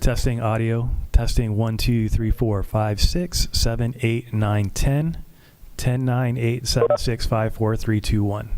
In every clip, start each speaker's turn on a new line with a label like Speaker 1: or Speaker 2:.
Speaker 1: Testing audio. Testing 1, 2, 3, 4, 5, 6, 7, 8, 9, 10. 10, 9, 8, 7, 6, 5, 4, 3, 2, 1.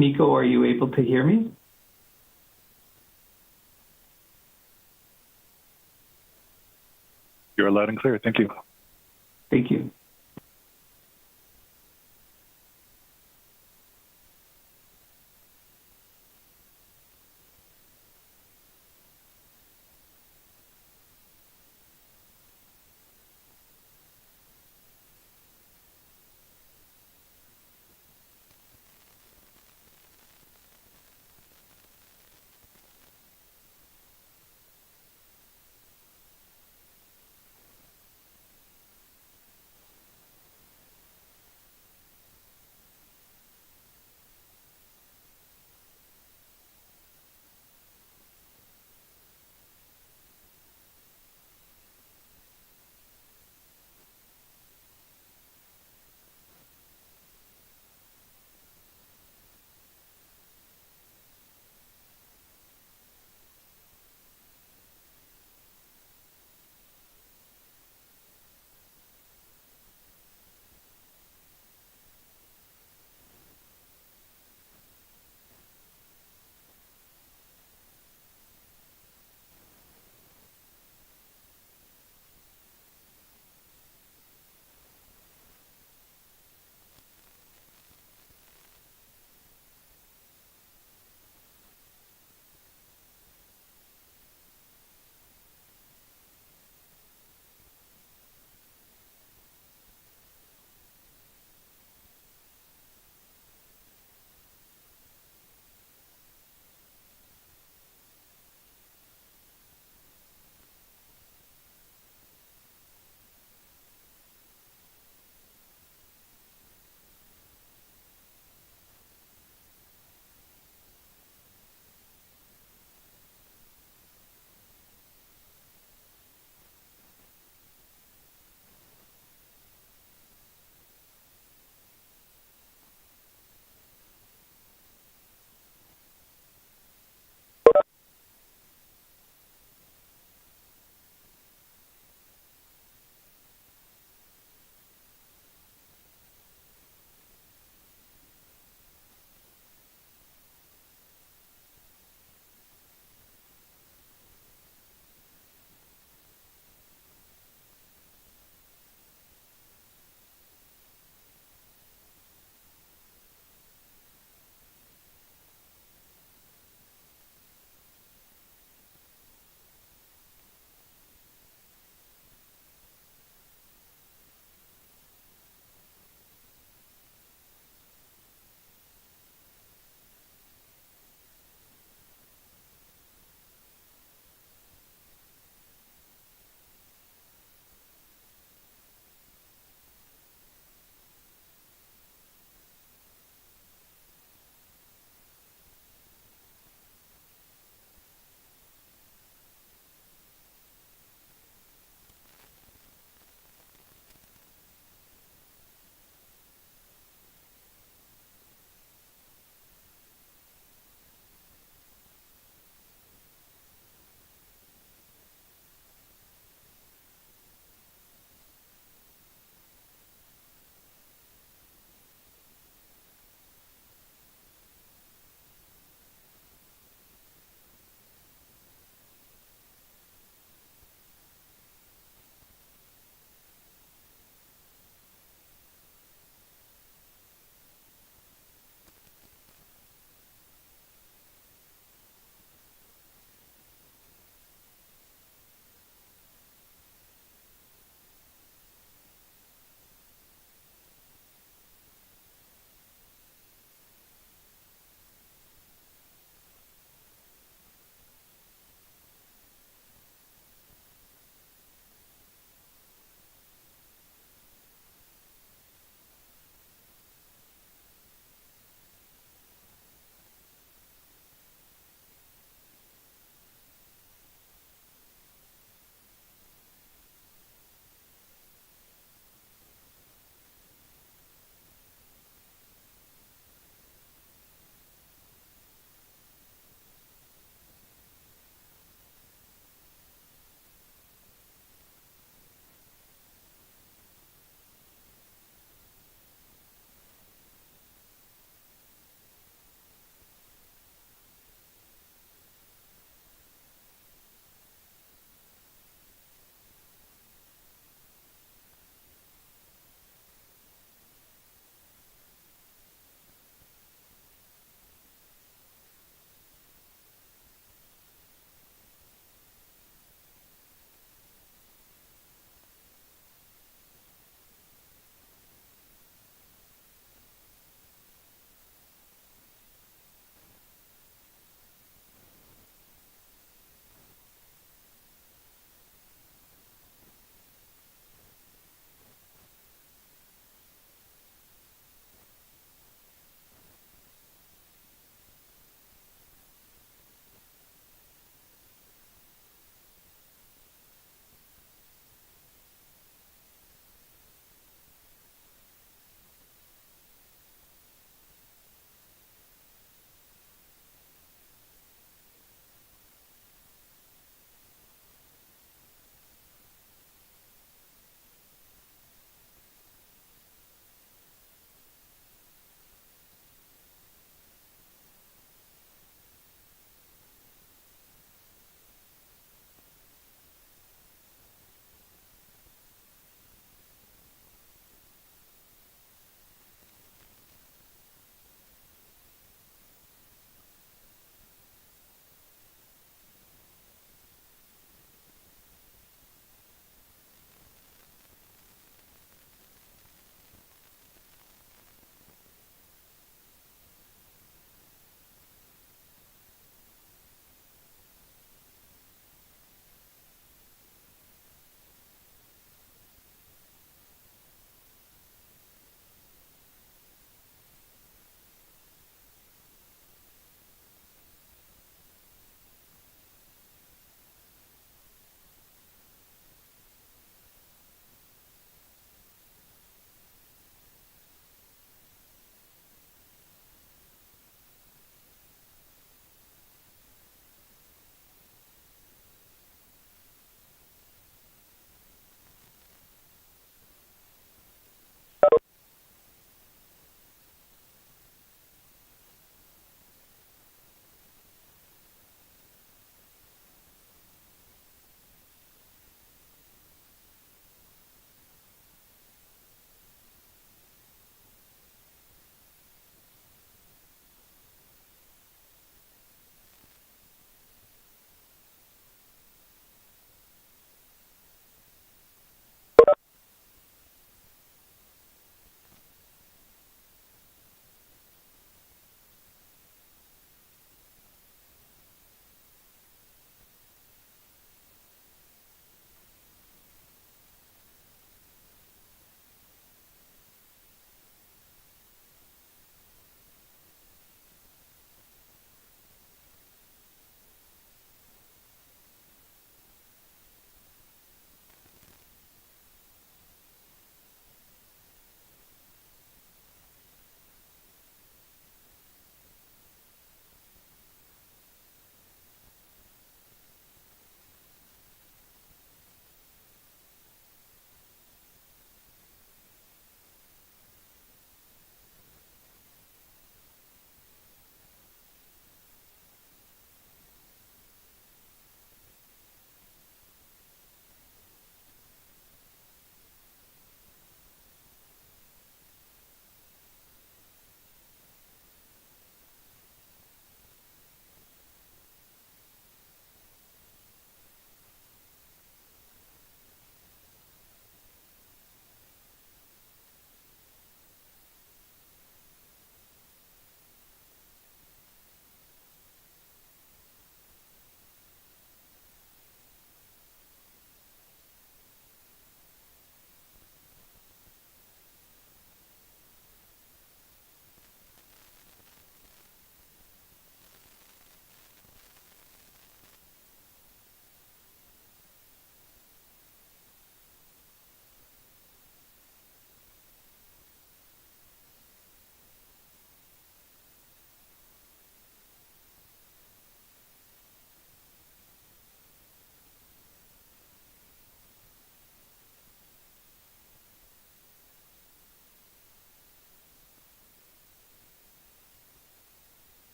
Speaker 2: Nico, are you able to hear me?
Speaker 3: You're loud and clear. Thank you.
Speaker 2: Thank you.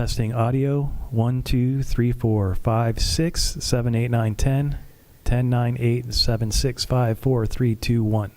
Speaker 1: Testing audio. 1, 2, 3, 4, 5, 6, 7, 8, 9, 10. 10, 9, 8, 7, 6, 5, 4, 3, 2, 1.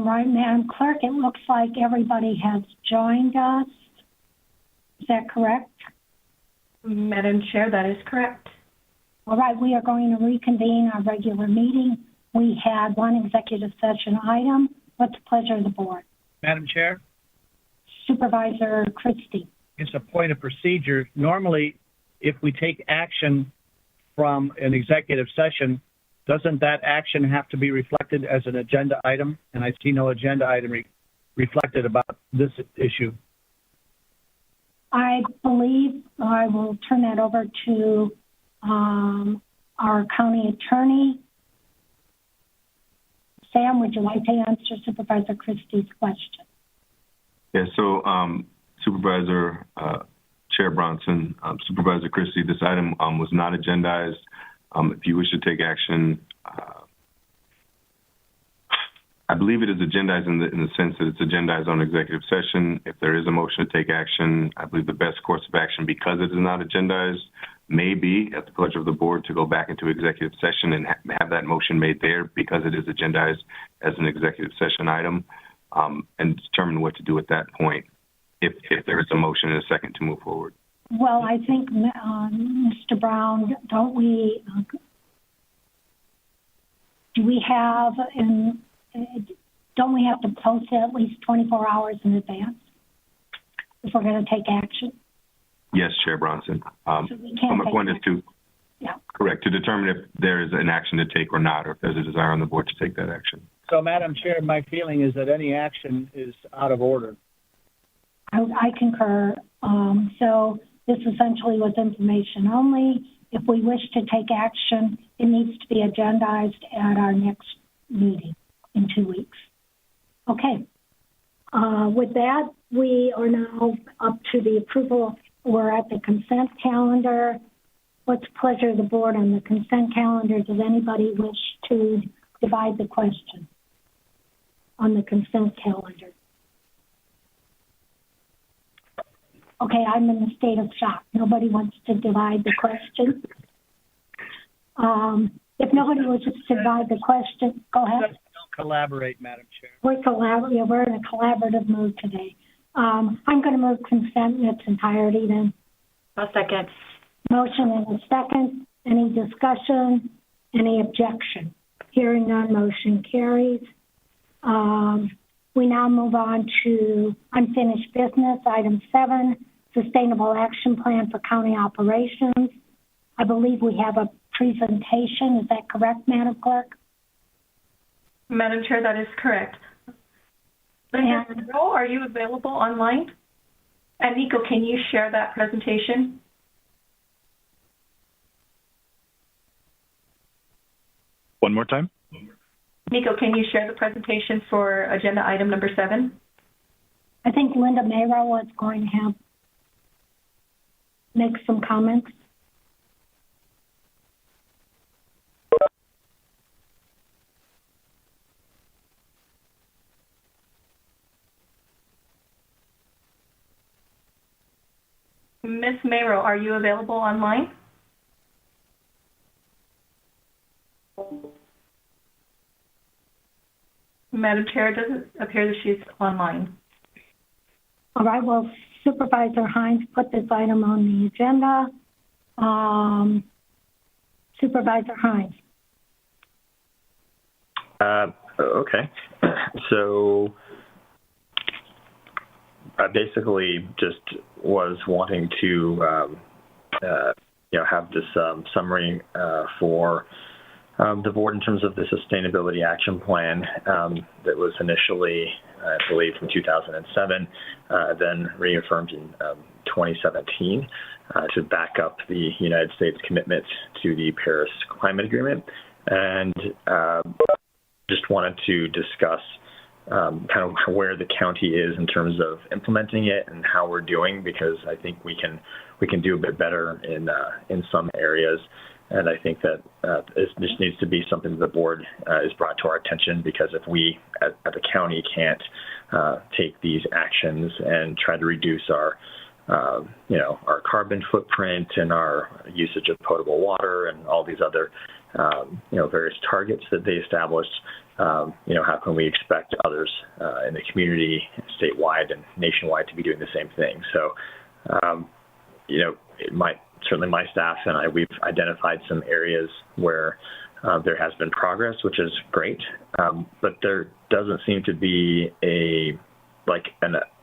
Speaker 3: All right, Madam Clerk, it looks like everybody has joined us. Is that correct?
Speaker 4: Madam Chair, that is correct.
Speaker 3: All right, we are going to reconvene our regular meeting. We had one executive session item. What's the pleasure of the board?
Speaker 5: Madam Chair,
Speaker 3: Supervisor Christie.
Speaker 5: it's a point of procedure. Normally, if we take action from an executive session, doesn't that action have to be reflected as an agenda item? And I see no agenda item reflected about this issue.
Speaker 3: I believe I will turn that over to our county attorney. Sam, would you like to answer Supervisor Christie's question?
Speaker 6: Yeah, so Supervisor Chair Bronson, Supervisor Christie, this item was not agendized. If you wish to take action, I believe it is agendized in the sense that it's agendized on executive session. If there is a motion to take action, I believe the best course of action, because it is not agendized, may be, at the pleasure of the board, to go back into executive session and have that motion made there because it is agendized as an executive session item, and determine what to do at that point if there is a motion and a second to move forward.
Speaker 3: Well, I think, Mr. Brown, don't we have to post it at least 24 hours in advance if we're going to take action?
Speaker 6: Yes, Chair Bronson.
Speaker 3: So we can't
Speaker 6: My point is to,
Speaker 3: yeah.
Speaker 6: correct, to determine if there is an action to take or not, or if there's a desire on the board to take that action.
Speaker 5: So, Madam Chair, my feeling is that any action is out of order.
Speaker 3: I concur. So this essentially was information only. If we wish to take action, it needs to be agendized at our next meeting in 2 weeks. Okay. With that, we are now up to the approval. We're at the consent calendar. What's the pleasure of the board on the consent calendar? Does anybody wish to divide the question on the consent calendar? Okay, I'm in a state of shock. Nobody wants to divide the question. If nobody wishes to divide the question, go ahead.
Speaker 5: Don't collaborate, Madam Chair.
Speaker 3: We're in a collaborative mood today. I'm going to move consent in its entirety then.
Speaker 4: A second.
Speaker 3: Motion and a second. Any discussion? Any objection? Hearing none, motion carries. We now move on to unfinished business. Item 7, Sustainable Action Plan for County Operations. I believe we have a presentation. Is that correct, Madam Clerk?
Speaker 4: Madam Chair, that is correct. Linda, are you available online? And Nico, can you share that presentation?
Speaker 7: One more time?
Speaker 4: Nico, can you share the presentation for agenda item number 7?
Speaker 3: I think Linda Mayrow is going to make some comments.
Speaker 4: Ms. Mayrow, are you available online? Madam Chair, it doesn't appear that she's online.
Speaker 3: All right, well, Supervisor Hines put this item on the agenda. Supervisor Hines.
Speaker 7: Okay. So I basically just was wanting to, have this summary for the board in terms of the Sustainability Action Plan that was initially, I believe, from 2007, then reaffirmed in 2017 to back up the United States commitment to the Paris Climate Agreement. And just wanted to discuss kind of where the county is in terms of implementing it and how we're doing, because I think we can do a bit better in some areas. And I think that this needs to be something that the board is brought to our attention, because if we at the county can't take these actions and try to reduce our carbon footprint and our usage of potable water and all these other various targets that they established. How can we expect others in the community, statewide and nationwide, to be doing the same thing? So, certainly my staff and we've identified some areas where there has been progress, which is great, but there doesn't seem to be an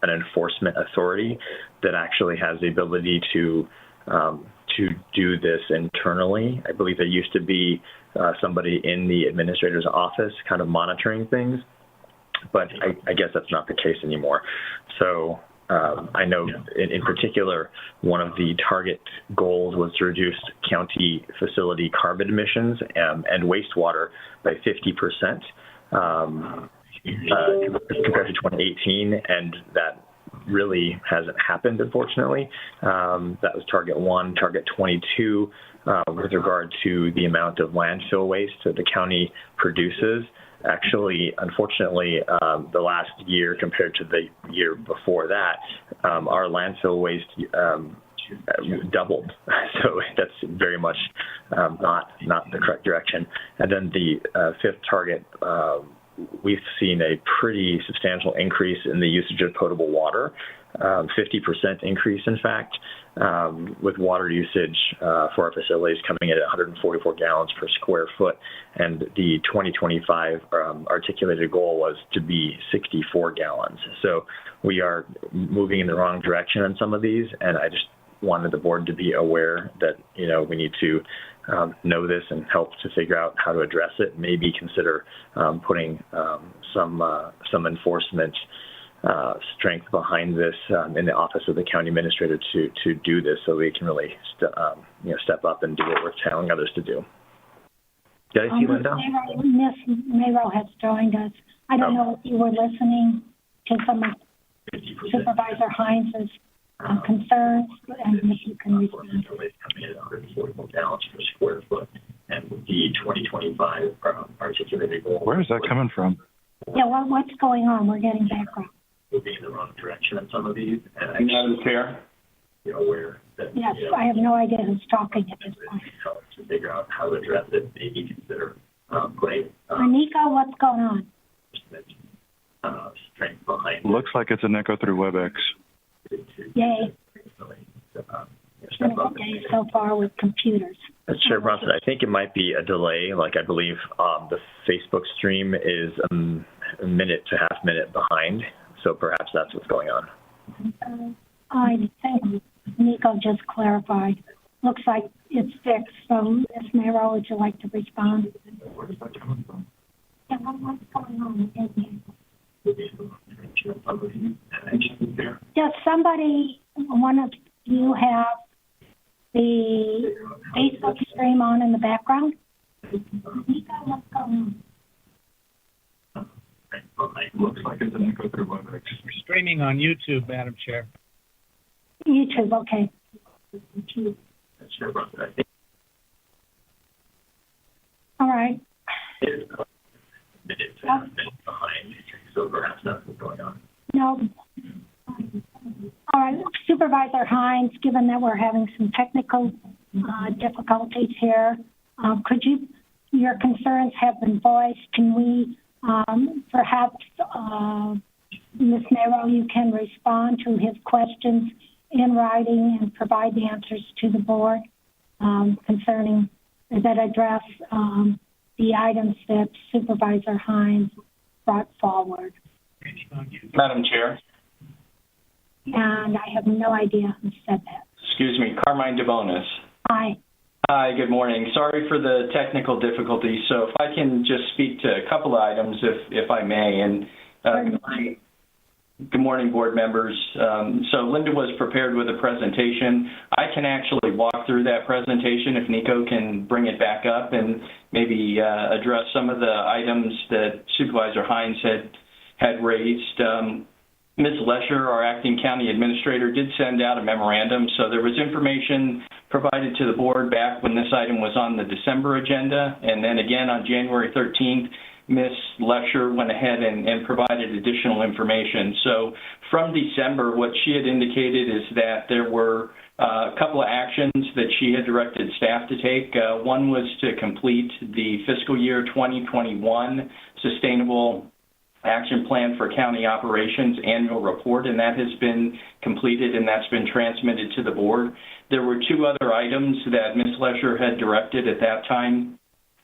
Speaker 7: enforcement authority that actually has the ability to do this internally. I believe there used to be somebody in the administrator's office kind of monitoring things, but I guess that's not the case anymore. So I know in particular, one of the target goals was to reduce county facility carbon emissions and wastewater by 50% compared to 2018, and that really hasn't happened, unfortunately. That was target 1. Target 22, with regard to the amount of landfill waste that the county produces. Actually, unfortunately, the last year compared to the year before that, our landfill waste doubled. So that's very much not the correct direction. And then the fifth target, we've seen a pretty substantial increase in the usage of potable water, 50% increase, in fact, with water usage for our facilities coming in at 144 gallons per square foot. And the 2025 articulated goal was to be 64 gallons. So we are moving in the wrong direction on some of these, and I just wanted the board to be aware that, we need to know this and help to figure out how to address it. Maybe consider putting some enforcement strength behind this in the office of the county administrator to do this, so we can really step up and do what we're telling others to do. Did I see Linda?
Speaker 3: Ms. Mayrow has joined us. I don't know if you were listening to some of Supervisor Hines' concerns, and if you can respond.
Speaker 7: Coming in at 144 gallons per square foot, and with the 2025 articulated goal.
Speaker 8: Where is that coming from?
Speaker 3: Yeah, what's going on? We're getting background.
Speaker 7: Moving in the wrong direction on some of these, and I
Speaker 6: Madam Chair?
Speaker 7: Aware that
Speaker 3: Yes, I have no idea who's talking at this point.
Speaker 7: To figure out how to address it, maybe consider putting
Speaker 3: Anika, what's going on?
Speaker 7: strength behind.
Speaker 8: Looks like it's an echo through WebEx.
Speaker 3: Yay. It's been a good day so far with computers.
Speaker 7: Chair Bronson, I think it might be a delay. Like, I believe the Facebook stream is a minute to half minute behind, so perhaps that's what's going on.
Speaker 3: I think Nico just clarified. Looks like it's fixed. So, Ms. Mayrow, would you like to respond?
Speaker 8: Where is that coming from?
Speaker 3: Yeah, what's going on? Does somebody, one of you, have the Facebook stream on in the background? Nico, what's going on?
Speaker 8: Looks like it's an echo through WebEx.
Speaker 5: We're streaming on YouTube, Madam Chair.
Speaker 3: YouTube, okay.
Speaker 7: Chair Bronson, I think
Speaker 3: All right.
Speaker 7: it's a minute to half minute behind, so perhaps that's what's going on.
Speaker 3: No. All right, Supervisor Hines, given that we're having some technical difficulties here, your concerns have been voiced. Can we perhaps, Ms. Mayrow, you can respond to his questions in writing and provide the answers to the board concerning that address the items that Supervisor Hines brought forward.
Speaker 9: Madam Chair.
Speaker 3: And I have no idea who said that.
Speaker 9: Excuse me, Carmine DeBonis.
Speaker 3: Hi.
Speaker 9: Hi, good morning. Sorry for the technical difficulties. So if I can just speak to a couple of items, if I may. And good morning, board members. So Linda was prepared with a presentation. I can actually walk through that presentation if Nico can bring it back up and maybe address some of the items that Supervisor Hines had raised. Ms. Lesher, our acting county administrator, did send out a memorandum. So there was information provided to the board back when this item was on the December agenda. And then again on January 13th, Ms. Lesher went ahead and provided additional information. So from December, what she had indicated is that there were a couple of actions that she had directed staff to take. One was to complete the fiscal year 2021 Sustainable Action Plan for County Operations annual report, and that has been completed and that's been transmitted to the board. There were two other items that Ms. Lesher had directed at that time.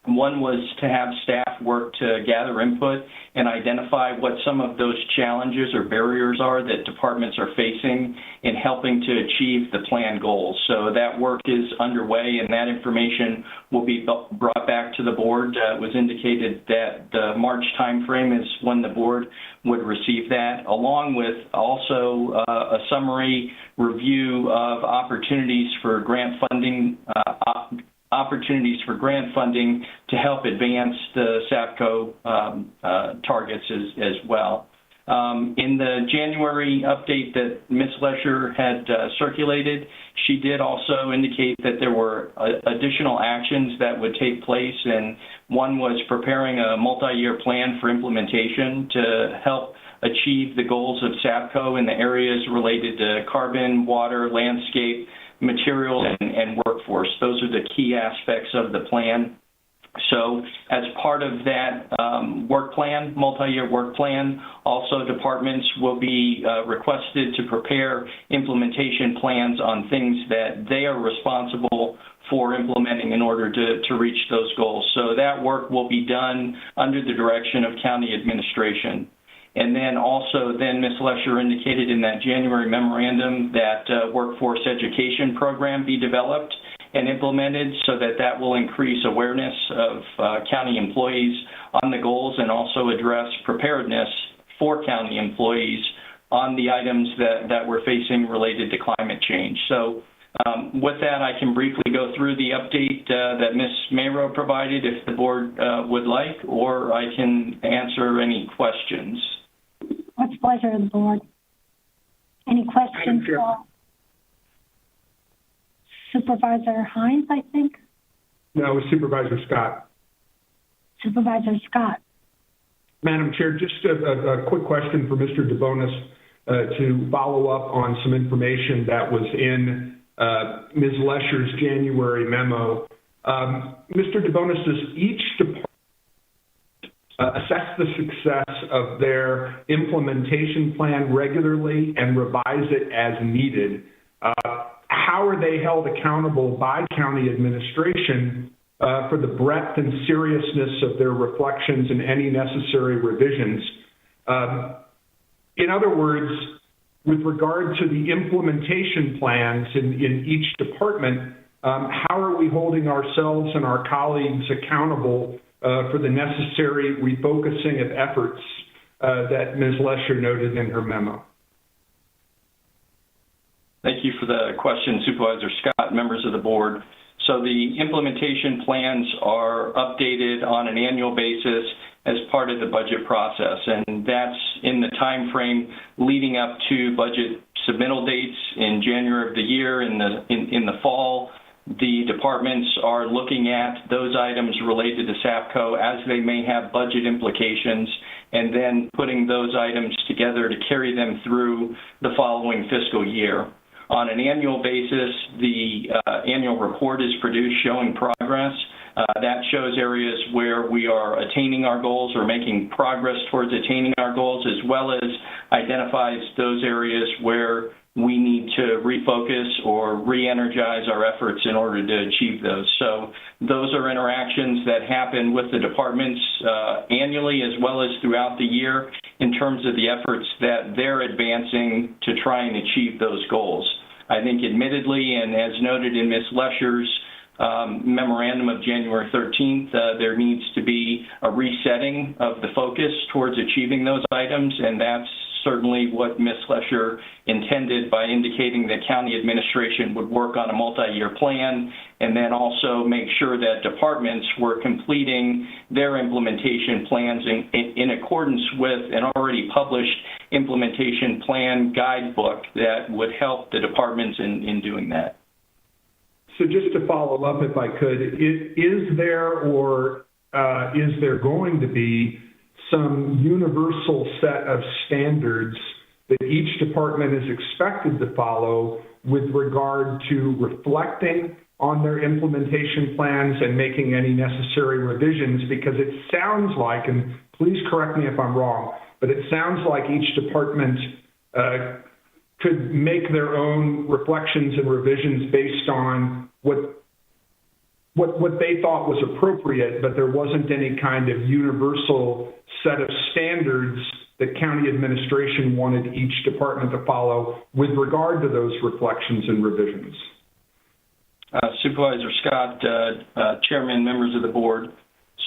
Speaker 9: One was to have staff work to gather input and identify what some of those challenges or barriers are that departments are facing in helping to achieve the plan goals. So that work is underway, and that information will be brought back to the board. It was indicated that the March timeframe is when the board would receive that, along with also a summary review of opportunities for grant funding to help advance the SAPCO targets as well. In the January update that Ms. Lesher had circulated, she did also indicate that there were additional actions that would take place, and one was preparing a multi-year plan for implementation to help achieve the goals of SAPCO in the areas related to carbon, water, landscape, materials, and workforce. Those are the key aspects of the plan. So as part of that work plan, multi-year work plan, also departments will be requested to prepare implementation plans on things that they are responsible for implementing in order to reach those goals. So that work will be done under the direction of county administration. And then also, Ms. Lesher indicated in that January memorandum that workforce education program be developed and implemented so that that will increase awareness of county employees on the goals and also address preparedness for county employees on the items that we're facing related to climate change. So with that, I can briefly go through the update that Ms. Mayrow provided if the board would like, or I can answer any questions.
Speaker 3: What's the pleasure of the board? Any questions? Supervisor Hines, I think?
Speaker 10: No, it was Supervisor Scott.
Speaker 3: Supervisor Scott.
Speaker 10: Madam Chair, just a quick question for Mr. DeBonis to follow up on some information that was in Ms. Lesher's January memo. Mr. DeBonis, does each department assess the success of their implementation plan regularly and revise it as needed? How are they held accountable by county administration for the breadth and seriousness of their reflections and any necessary revisions? In other words, with regard to the implementation plans in each department, how are we holding ourselves and our colleagues accountable for the necessary refocusing of efforts that Ms. Lesher noted in her memo?
Speaker 9: Thank you for the question, Supervisor Scott, members of the board. So the implementation plans are updated on an annual basis as part of the budget process, and that's in the time frame leading up to budget submittal dates in January of the year. In the fall, the departments are looking at those items related to SAPCO as they may have budget implications, and then putting those items together to carry them through the following fiscal year. On an annual basis, the annual report is produced showing progress. That shows areas where we are attaining our goals or making progress towards attaining our goals, as well as identifies those areas where we need to refocus or re-energize our efforts in order to achieve those. So those are interactions that happen with the departments annually as well as throughout the year in terms of the efforts that they're advancing to try and achieve those goals. I think admittedly, and as noted in Ms. Lesher's memorandum of January 13th, there needs to be a resetting of the focus towards achieving those items, and that's certainly what Ms. Lesher intended by indicating that county administration would work on a multi-year plan and then also make sure that departments were completing their implementation plans in accordance with an already published implementation plan guidebook that would help the departments in doing that.
Speaker 10: So just to follow up, if I could, is there or is there going to be some universal set of standards that each department is expected to follow with regard to reflecting on their implementation plans and making any necessary revisions? Because it sounds like, and please correct me if I'm wrong, but it sounds like each department could make their own reflections and revisions based on what they thought was appropriate, but there wasn't any kind of universal set of standards that county administration wanted each department to follow with regard to those reflections and revisions.
Speaker 9: Supervisor Scott, Chairman, members of the board.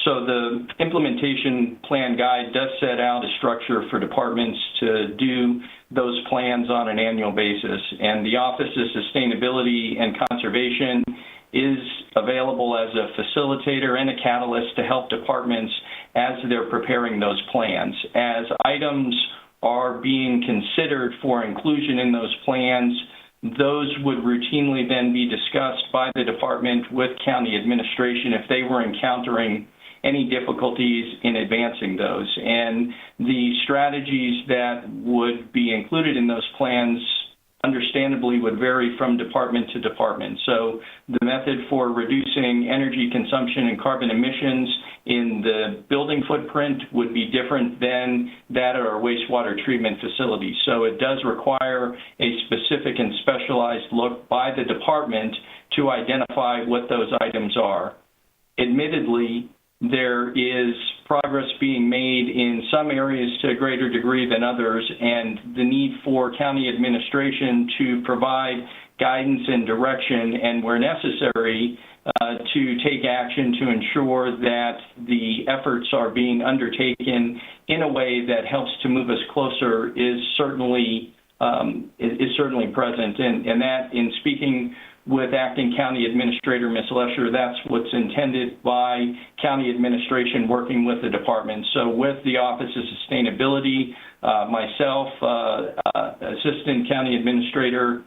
Speaker 9: So the implementation plan guide does set out a structure for departments to do those plans on an annual basis. And the Office of Sustainability and Conservation is available as a facilitator and a catalyst to help departments as they're preparing those plans. As items are being considered for inclusion in those plans, those would routinely then be discussed by the department with county administration if they were encountering any difficulties in advancing those. And the strategies that would be included in those plans understandably would vary from department to department. So the method for reducing energy consumption and carbon emissions in the building footprint would be different than that at our wastewater treatment facility. So it does require a specific and specialized look by the department to identify what those items are. Admittedly, there is progress being made in some areas to a greater degree than others, and the need for county administration to provide guidance and direction, and where necessary, to take action to ensure that the efforts are being undertaken in a way that helps to move us closer is certainly present. And that, in speaking with Acting County Administrator Ms. Lesher, that's what's intended by county administration working with the department. So with the Office of Sustainability, myself, Assistant County Administrator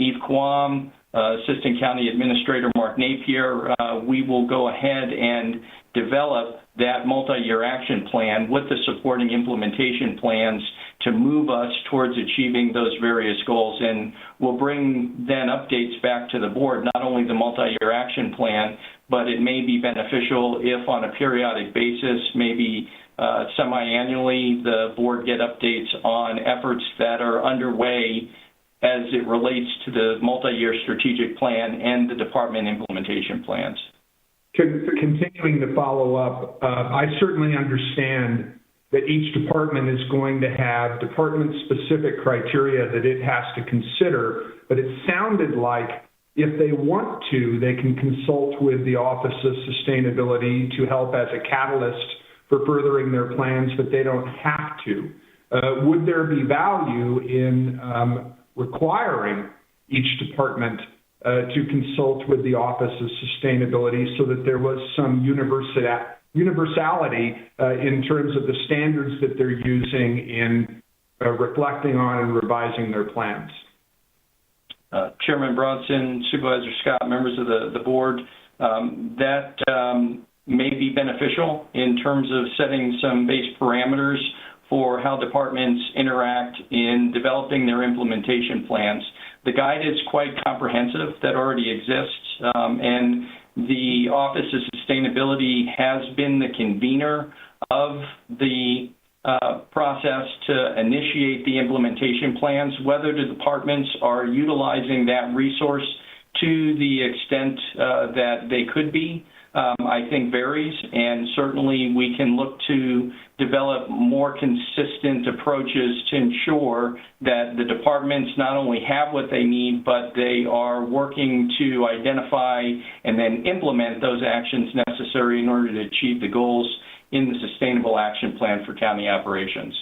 Speaker 9: Eve Kwam, Assistant County Administrator Mark Napier, we will go ahead and develop that multi-year action plan with the supporting implementation plans to move us towards achieving those various goals. And we'll bring then updates back to the board, not only the multi-year action plan, but it may be beneficial if on a periodic basis, maybe semi-annually, the board get updates on efforts that are underway as it relates to the multi-year strategic plan and the department implementation plans.
Speaker 10: Continuing to follow up, I certainly understand that each department is going to have department-specific criteria that it has to consider, but it sounded like if they want to, they can consult with the Office of Sustainability to help as a catalyst for furthering their plans, but they don't have to. Would there be value in requiring each department to consult with the Office of Sustainability so that there was some universality in terms of the standards that they're using in reflecting on and revising their plans?
Speaker 9: Chairman Bronson, Supervisor Scott, members of the board, that may be beneficial in terms of setting some base parameters for how departments interact in developing their implementation plans. The guide is quite comprehensive, that already exists, and the Office of Sustainability has been the convener of the process to initiate the implementation plans. Whether the departments are utilizing that resource to the extent that they could be, I think varies, and certainly we can look to develop more consistent approaches to ensure that the departments not only have what they need, but they are working to identify and then implement those actions necessary in order to achieve the goals in the Sustainable Action Plan for county operations.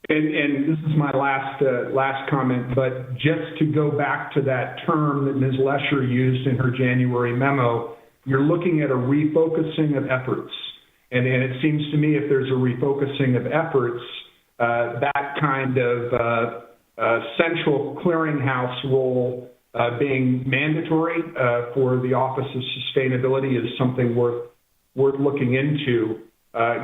Speaker 10: And this is my last comment, but just to go back to that term that Ms. Lesher used in her January memo, you're looking at a refocusing of efforts. And it seems to me if there's a refocusing of efforts, that kind of central clearinghouse role being mandatory for the Office of Sustainability is something worth worth looking into,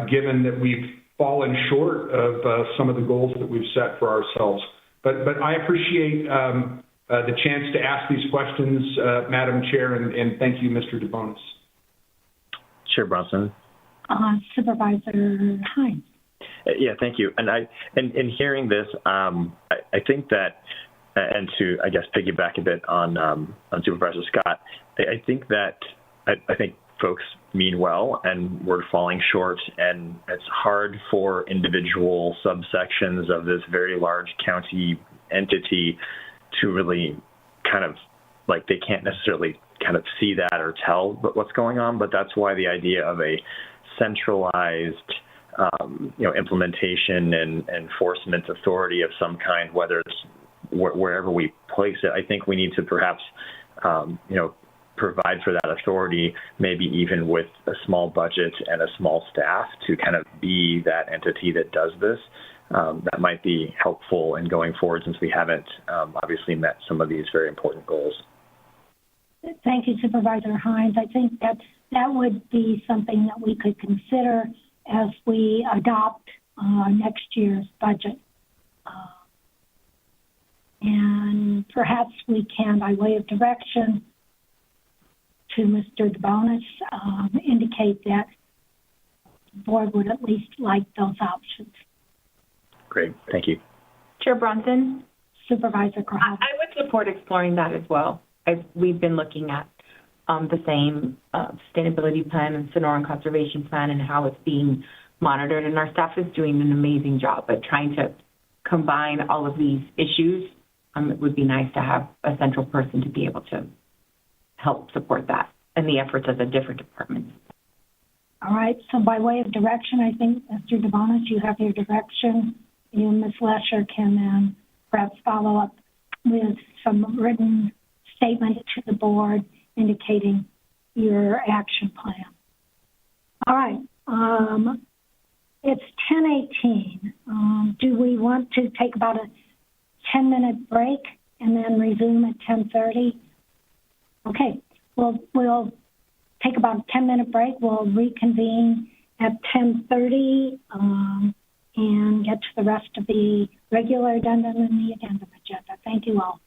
Speaker 10: given that we've fallen short of some of the goals that we've set for ourselves. But I appreciate the chance to ask these questions, Madam Chair, and thank you, Mr. DeBonis.
Speaker 7: Chair Bronson.
Speaker 3: Supervisor Hines.
Speaker 7: Yeah, thank you. And in hearing this, I think that, and to, I guess, piggyback a bit on Supervisor Scott, I think that I think folks mean well, and we're falling short, and it's hard for individual subsections of this very large county entity to really kind of, like, they can't necessarily kind of see that or tell what's going on, but that's why the idea of a centralized implementation and enforcement authority of some kind, whether it's wherever we place it, I think we need to perhaps, provide for that authority, maybe even with a small budget and a small staff to kind of be that entity that does this. That might be helpful in going forward, since we haven't obviously met some of these very important goals.
Speaker 3: Thank you, Supervisor Hines. I think that would be something that we could consider as we adopt next year's budget. And perhaps we can, by way of direction to Mr. DeBonis, indicate that the board would at least like those options.
Speaker 7: Great, thank you.
Speaker 11: Chair Bronson?
Speaker 3: Supervisor Graham.
Speaker 11: I would support exploring that as well. We've been looking at the same sustainability plan and Sonoran conservation plan and how it's being monitored, and our staff is doing an amazing job at trying to combine all of these issues. It would be nice to have a central person to be able to help support that and the efforts of the different departments.
Speaker 3: All right, so by way of direction, I think, Mr. DeBonis, you have your direction. You and Ms. Lesher can then perhaps follow up with some written statement to the board indicating your action plan. All right, it's 10:18. Do we want to take about a 10-minute break and then resume at 10:30? Okay, we'll take about a 10-minute break. We'll reconvene at 10:30 and get to the rest of the regular addendum and the addendum agenda. Thank you all.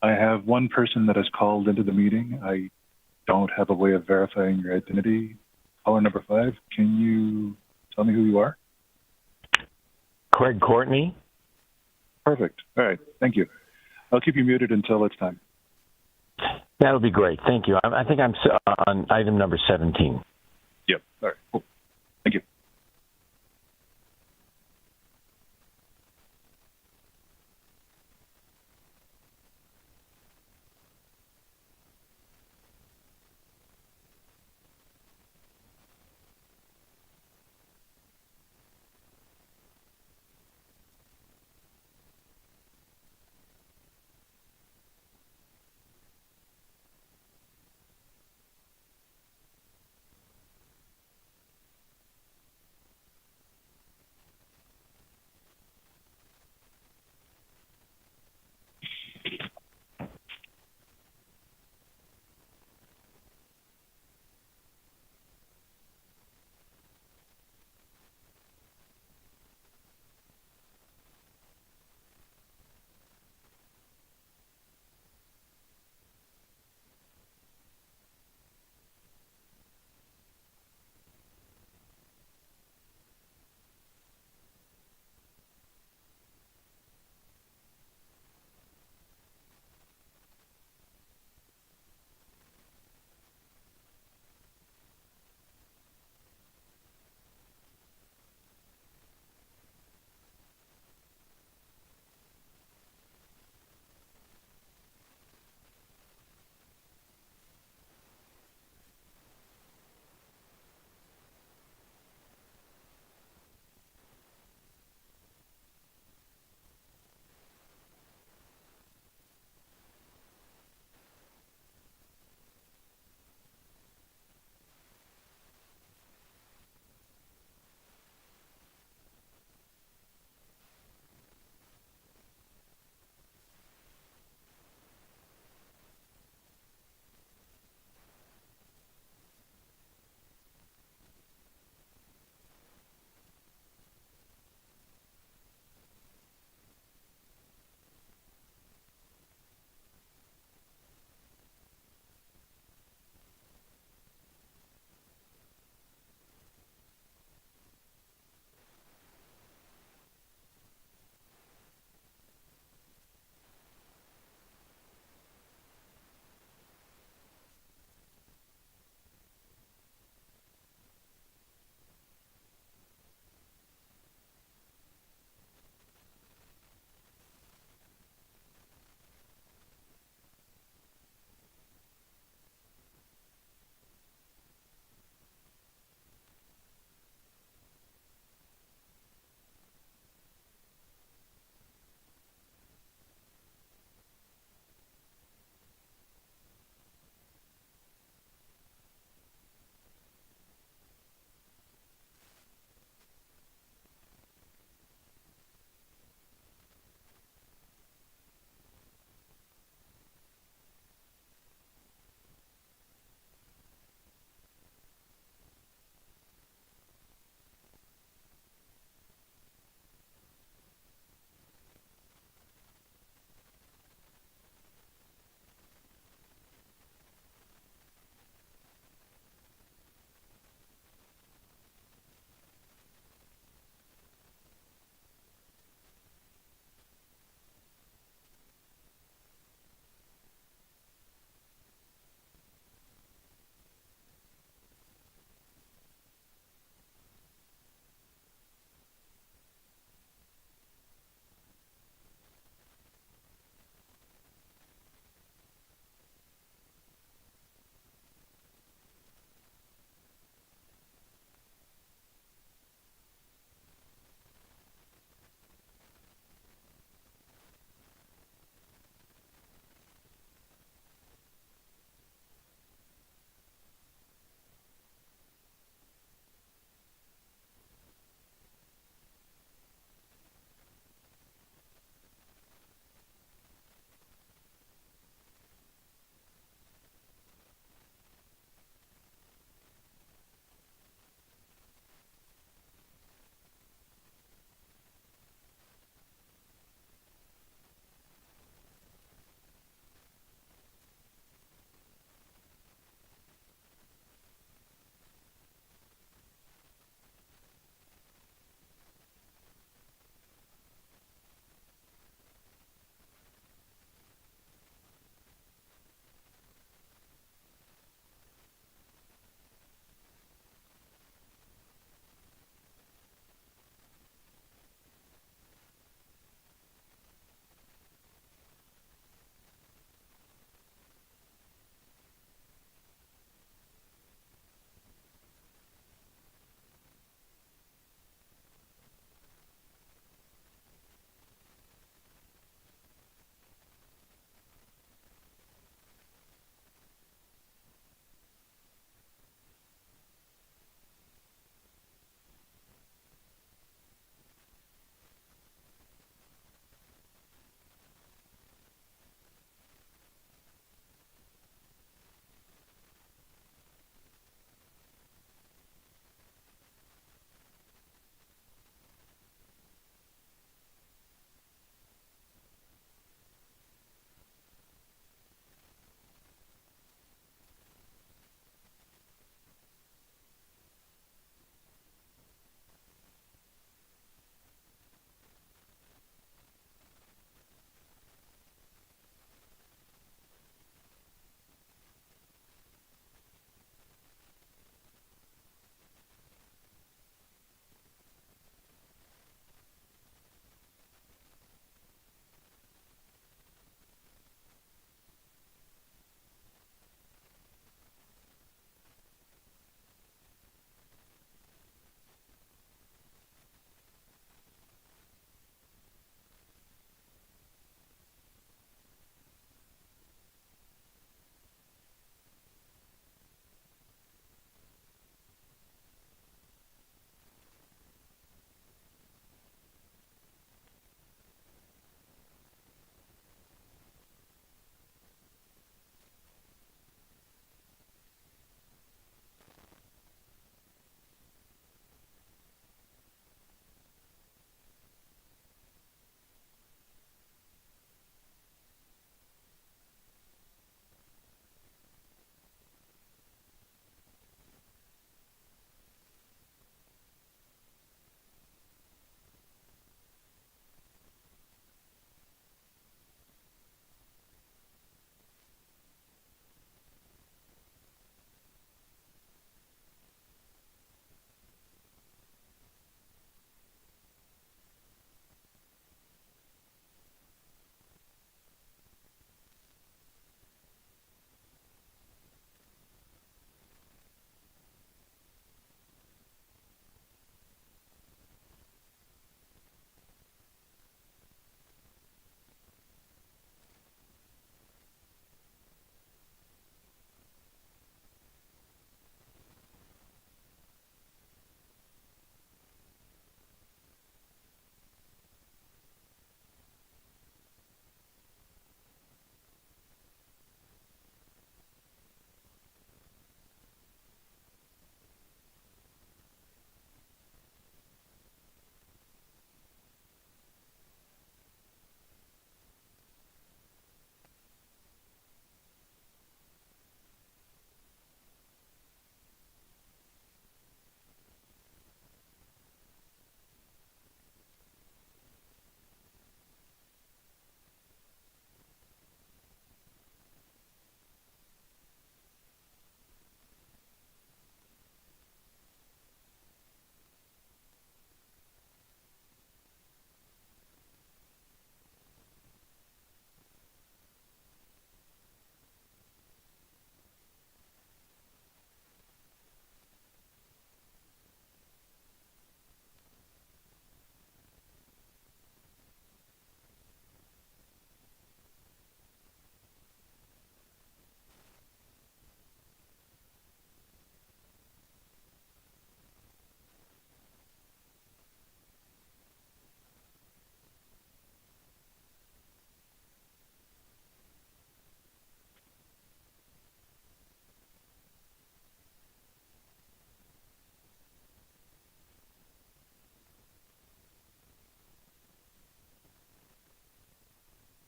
Speaker 8: I have one person that has called into the meeting. I don't have a way of verifying your identity. Caller number 5, can you tell me who you are?
Speaker 12: Craig Courtney.
Speaker 8: Perfect. All right. Thank you. I'll keep you muted until it's time.
Speaker 12: That would be great. Thank you. I think I'm on item number 17.
Speaker 8: Yep. All right. Cool. Thank you.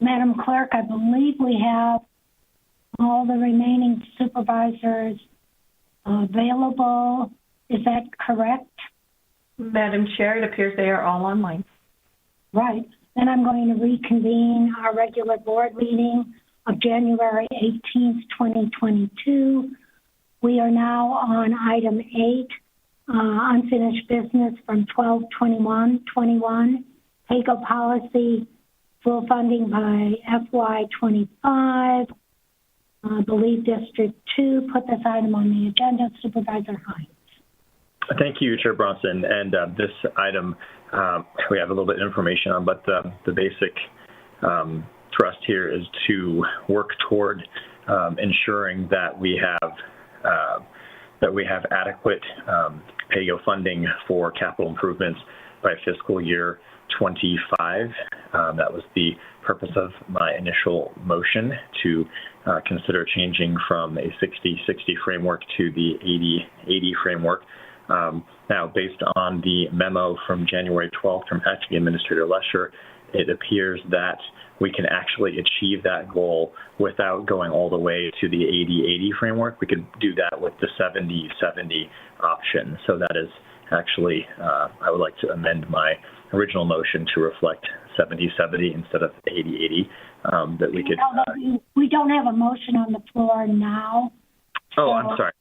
Speaker 3: Madam Clerk, I believe we have all the remaining supervisors available. Is that correct?
Speaker 4: Madam Chair, it appears they are all online.
Speaker 3: Right. Then I'm going to reconvene our regular board meeting of January 18th, 2022. We are now on item 8, unfinished business from 12/21/21, PAYGO policy, full funding by FY25. I believe District 2 put this item on the agenda. Supervisor Hines.
Speaker 7: Thank you, Chair Bronson. And this item we have a little bit of information on, but the basic thrust here is to work toward ensuring that we have adequate PAYGO funding for capital improvements by fiscal year 25. That was the purpose of my initial motion to consider changing from a 60-60 framework to the 80-80 framework. Now, based on the memo from January 12th from Acting Administrator Lesher, it appears that we can actually achieve that goal without going all the way to the 80-80 framework. We could do that with the 70-70 option. So that is actually, I would like to amend my original motion to reflect 70-70 instead of 80-80. That we could.
Speaker 3: We don't have a motion on the floor now.
Speaker 7: Oh, I'm sorry.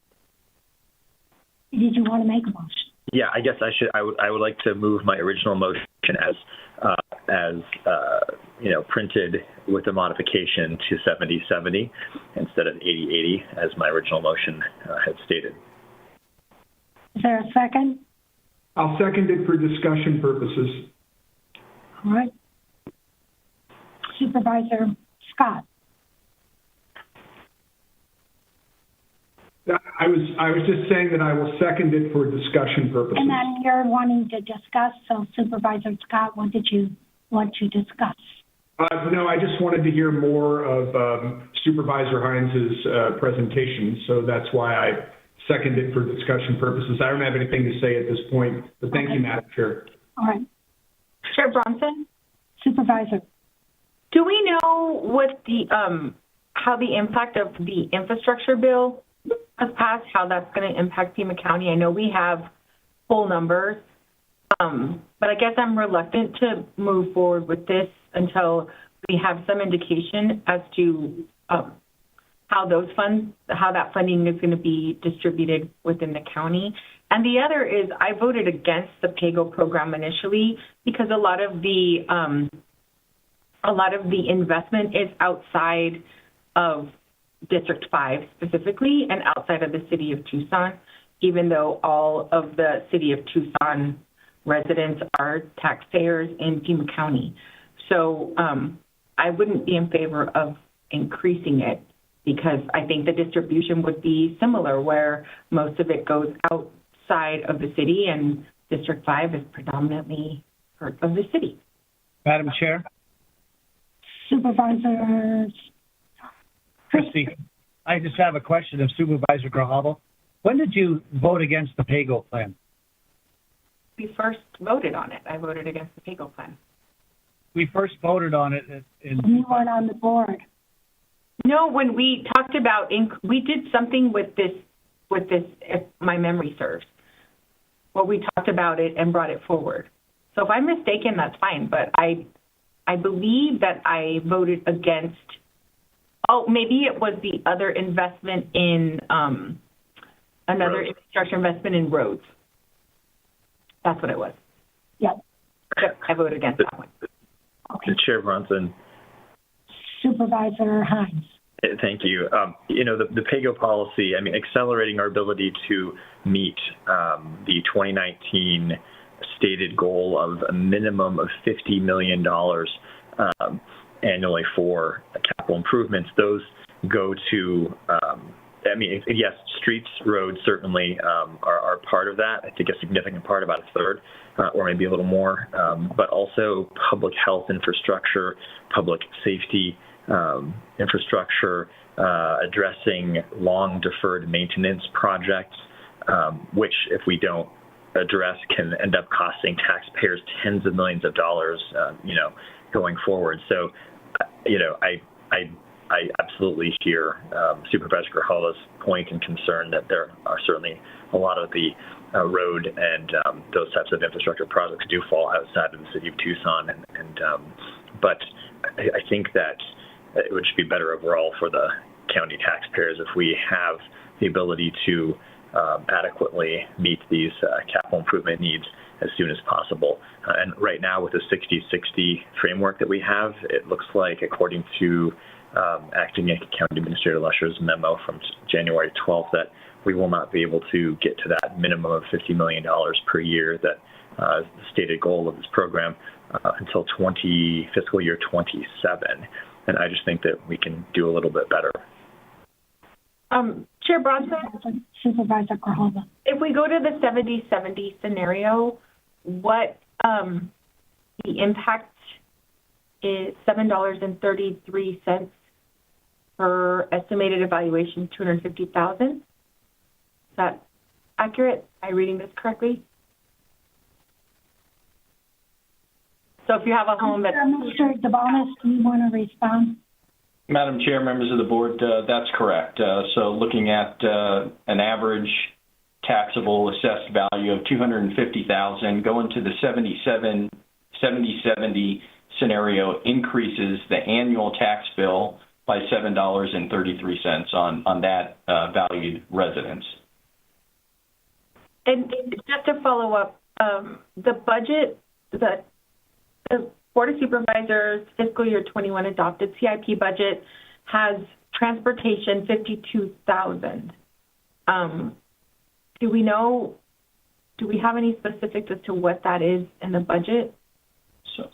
Speaker 3: Did you want to make a motion?
Speaker 7: Yeah, I guess I should. I would like to move my original motion as printed with a modification to 70-70 instead of 80-80 as my original motion had stated.
Speaker 3: Is there a second?
Speaker 10: I'll second it for discussion purposes.
Speaker 3: All right. Supervisor Scott.
Speaker 10: I was just saying that I will second it for discussion purposes.
Speaker 3: And then you're wanting to discuss, so Supervisor Scott, what did you want to discuss?
Speaker 10: No, I just wanted to hear more of Supervisor Hines's presentation, so that's why I second it for discussion purposes. I don't have anything to say at this point, but thank you, Madam Chair.
Speaker 3: All right.
Speaker 11: Chair Bronson?
Speaker 3: Supervisor.
Speaker 11: Do we know what the how the impact of the infrastructure bill has passed, how that's going to impact Pima County? I know we have full numbers, but I guess I'm reluctant to move forward with this until we have some indication as to how that funding is going to be distributed within the county. And the other is I voted against the PAYGO program initially because a lot of the investment is outside of District 5 specifically and outside of the city of Tucson, even though all of the city of Tucson residents are taxpayers in Pima County. So I wouldn't be in favor of increasing it because I think the distribution would be similar where most of it goes outside of the city and District 5 is predominantly part of the city.
Speaker 5: Madam Chair?
Speaker 3: Supervisors.
Speaker 5: Christie, I just have a question of Supervisor Grijalvo. When did you vote against the PAYGO plan?
Speaker 11: We first voted on it. I voted against the PAYGO plan.
Speaker 5: We first voted on it in...
Speaker 3: You weren't on the board.
Speaker 11: No, when we talked about, we did something with this, if my memory serves. Well, we talked about it and brought it forward. So if I'm mistaken, that's fine. But I believe that I voted against, maybe it was the other investment in, another
Speaker 7: roads.
Speaker 11: Infrastructure investment in roads. That's what it was.
Speaker 3: Yep.
Speaker 11: I voted against that one.
Speaker 3: Okay.
Speaker 7: Chair Bronson.
Speaker 3: Supervisor Hines.
Speaker 7: Thank you. The PAYGO policy, accelerating our ability to meet the 2019 stated goal of a minimum of $50 million annually for capital improvements. Those go to, yes, streets, roads certainly are part of that. I think a significant part, about a third, or maybe a little more, but also public health infrastructure, public safety infrastructure, addressing long deferred maintenance projects, which if we don't address can end up costing taxpayers tens of millions of dollars, going forward. So I absolutely hear Supervisor Grajala's point and concern that there are certainly a lot of the road and those types of infrastructure projects do fall outside of the city of Tucson, but I think that it would just be better overall for the county taxpayers if we have the ability to adequately meet these capital improvement needs as soon as possible. And right now, with the 60-60 framework that we have, it looks like, according to Acting County Administrator Lusher's memo from January 12th, that we will not be able to get to that minimum of $50 million per year that is the stated goal of this program until fiscal year 27. And I just think that we can do a little bit better.
Speaker 11: Chair Bronson?
Speaker 3: Supervisor Grajala.
Speaker 11: If we go to the 70-70 scenario, what the impact is $7.33 per estimated evaluation, $250,000. Is that accurate? Am I reading this correctly? So if you have a home that...
Speaker 3: Mr. DeBonis, do you want to respond?
Speaker 9: Madam Chair, members of the board, that's correct. So looking at an average taxable assessed value of $250,000, going to the 70-70 scenario increases the annual tax bill by $7.33 on that valued residence.
Speaker 11: And just to follow up, the budget that the Board of Supervisors fiscal year 21 adopted CIP budget has transportation $52,000. Do we have any specifics as to what that is in the budget?
Speaker 9: So,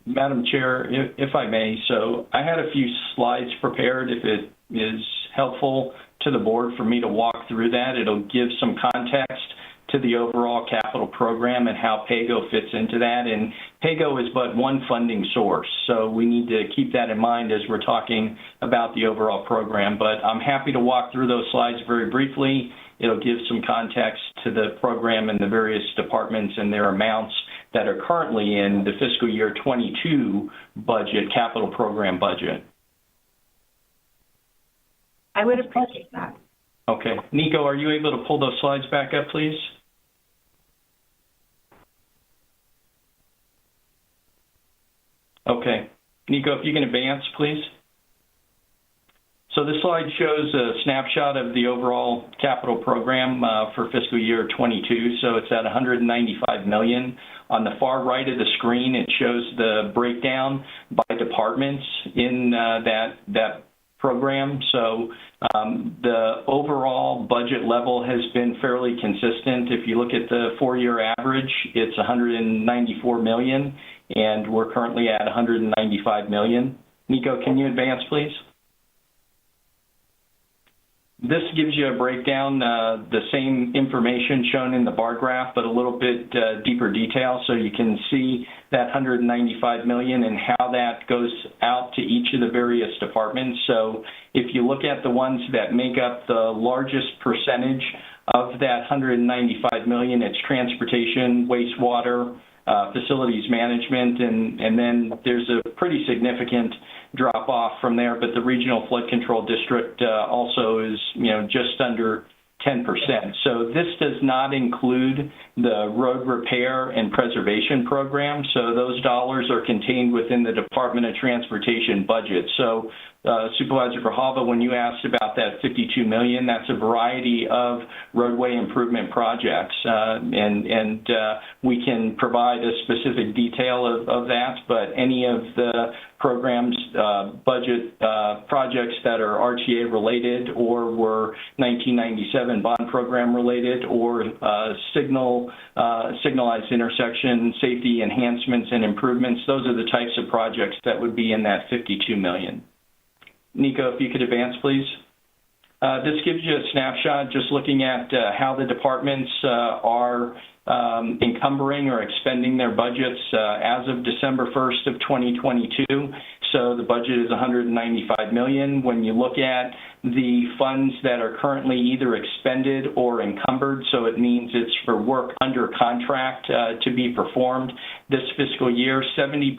Speaker 9: Madam Chair, if I may, so I had a few slides prepared. If it is helpful to the board for me to walk through that, it'll give some context to the overall capital program and how PAYGO fits into that. And PAYGO is but one funding source, so we need to keep that in mind as we're talking about the overall program. But I'm happy to walk through those slides very briefly. It'll give some context to the program and the various departments and their amounts that are currently in the fiscal year 22 budget, capital program budget.
Speaker 11: I would appreciate that.
Speaker 9: Okay. Nico, are you able to pull those slides back up, please? Okay. Nico, if you can advance, please. So this slide shows a snapshot of the overall capital program for fiscal year 22. So it's at $195 million. On the far right of the screen, it shows the breakdown by departments in that program. So the overall budget level has been fairly consistent. If you look at the 4-year average, it's $194 million, and we're currently at $195 million. Nico, can you advance, please? This gives you a breakdown, the same information shown in the bar graph, but a little bit deeper detail, so you can see that $195 million and how that goes out to each of the various departments. So if you look at the ones that make up the largest percentage of that $195 million, it's transportation, wastewater, facilities management, and then there's a pretty significant drop off from there, but the Regional Flood Control District also is, just under 10%. So this does not include the road repair and preservation program. So those dollars are contained within the Department of Transportation budget. So Supervisor Grajala, when you asked about that $52 million, that's a variety of roadway improvement projects. And we can provide a specific detail of that, but any of the programs, budget projects that are RTA related or were 1997 bond program related or signalized intersection safety enhancements and improvements, those are the types of projects that would be in that $52 million. Nico, if you could advance, please. This gives you a snapshot just looking at how the departments are encumbering or expending their budgets as of December 1st of 2022. So the budget is $195 million. When you look at the funds that are currently either expended or encumbered, so it means it's for work under contract to be performed this fiscal year, 70%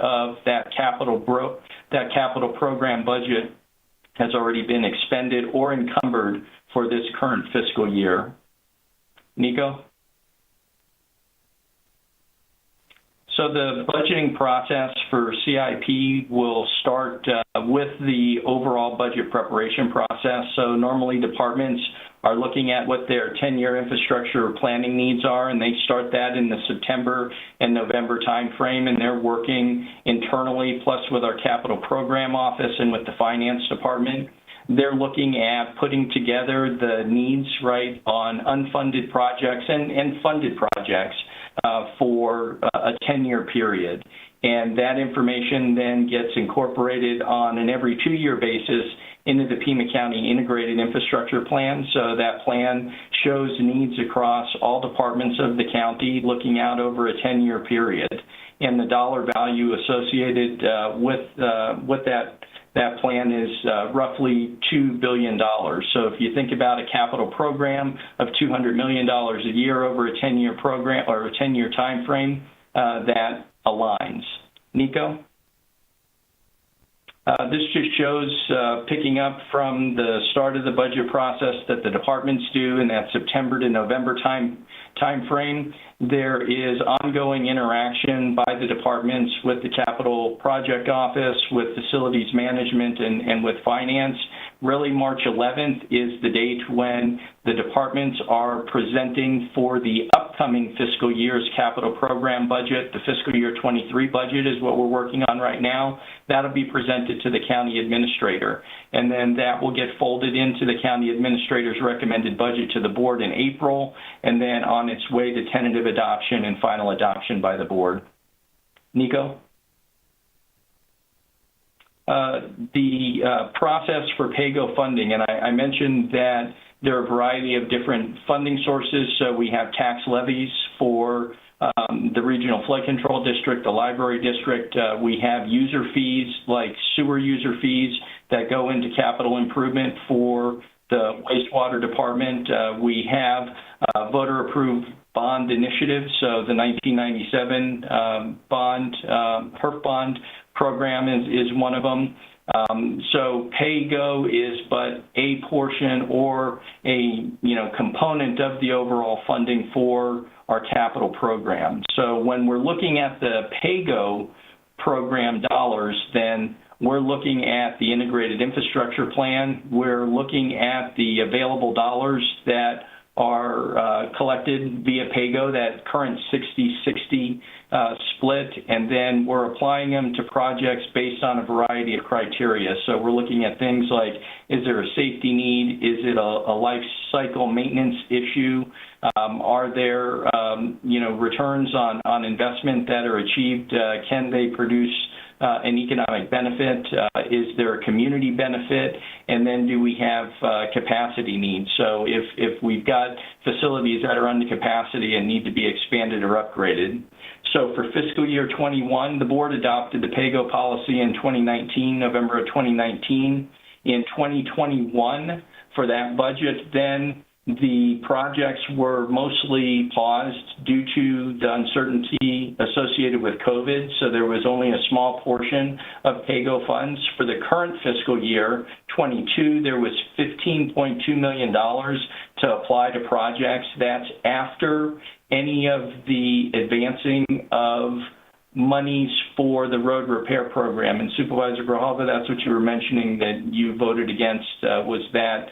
Speaker 9: of that capital program budget has already been expended or encumbered for this current fiscal year. Nico? So the budgeting process for CIP will start with the overall budget preparation process. So normally departments are looking at what their 10-year infrastructure planning needs are, and they start that in the September and November timeframe, and they're working internally, plus with our capital program office and with the finance department. They're looking at putting together the needs, right, on unfunded projects and funded projects for a 10-year period. And that information then gets incorporated on an every 2-year basis into the Pima County Integrated Infrastructure Plan. So that plan shows needs across all departments of the county looking out over a 10-year period. And the dollar value associated with that plan is roughly $2 billion. So if you think about a capital program of $200 million a year over a 10-year program or a 10-year time frame, that aligns. Nico? This just shows picking up from the start of the budget process that the departments do in that September to November time frame. There is ongoing interaction by the departments with the capital project office, with facilities management, and with finance. Really, March 11th is the date when the departments are presenting for the upcoming fiscal year's capital program budget. The fiscal year 23 budget is what we're working on right now. That'll be presented to the county administrator, and then that will get folded into the county administrator's recommended budget to the board in April, and then on its way to tentative adoption and final adoption by the board. Nico? The process for PAYGO funding, and I mentioned that there are a variety of different funding sources. So we have tax levies for the Regional Flood Control District, the Library District. We have user fees like sewer user fees that go into capital improvement for the Wastewater Department. We have voter-approved bond initiatives. So the 1997 HERF bond program is one of them. So PAYGO is but a portion or a component of the overall funding for our capital program. So when we're looking at the PAYGO program dollars, then we're looking at the integrated infrastructure plan. We're looking at the available dollars that are collected via PAYGO, that current 60-60 split, and then we're applying them to projects based on a variety of criteria. So we're looking at things like, is there a safety need? Is it a life cycle maintenance issue? Are there, returns on investment that are achieved? Can they produce an economic benefit? Is there a community benefit? And then do we have capacity needs? So if we've got facilities that are under capacity and need to be expanded or upgraded. So for fiscal year 21, the board adopted the PAYGO policy in 2019, November of 2019. In 2021, for that budget, then the projects were mostly paused due to the uncertainty associated with COVID, so there was only a small portion of PAYGO funds. For the current fiscal year, 22, there was $15.2 million to apply to projects. That's after any of the advancing of monies for the road repair program. And Supervisor Grijalva, that's what you were mentioning that you voted against, was that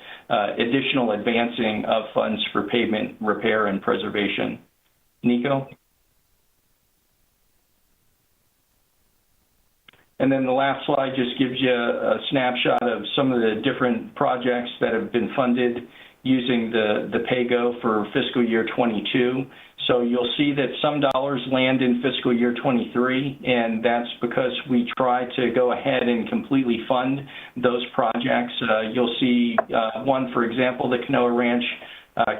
Speaker 9: additional advancing of funds for pavement repair and preservation. Nico? And then the last slide just gives you a snapshot of some of the different projects that have been funded using the PAYGO for fiscal year 22. So you'll see that some dollars land in fiscal year 23, and that's because we try to go ahead and completely fund those projects. You'll see one, for example, the Canoa Ranch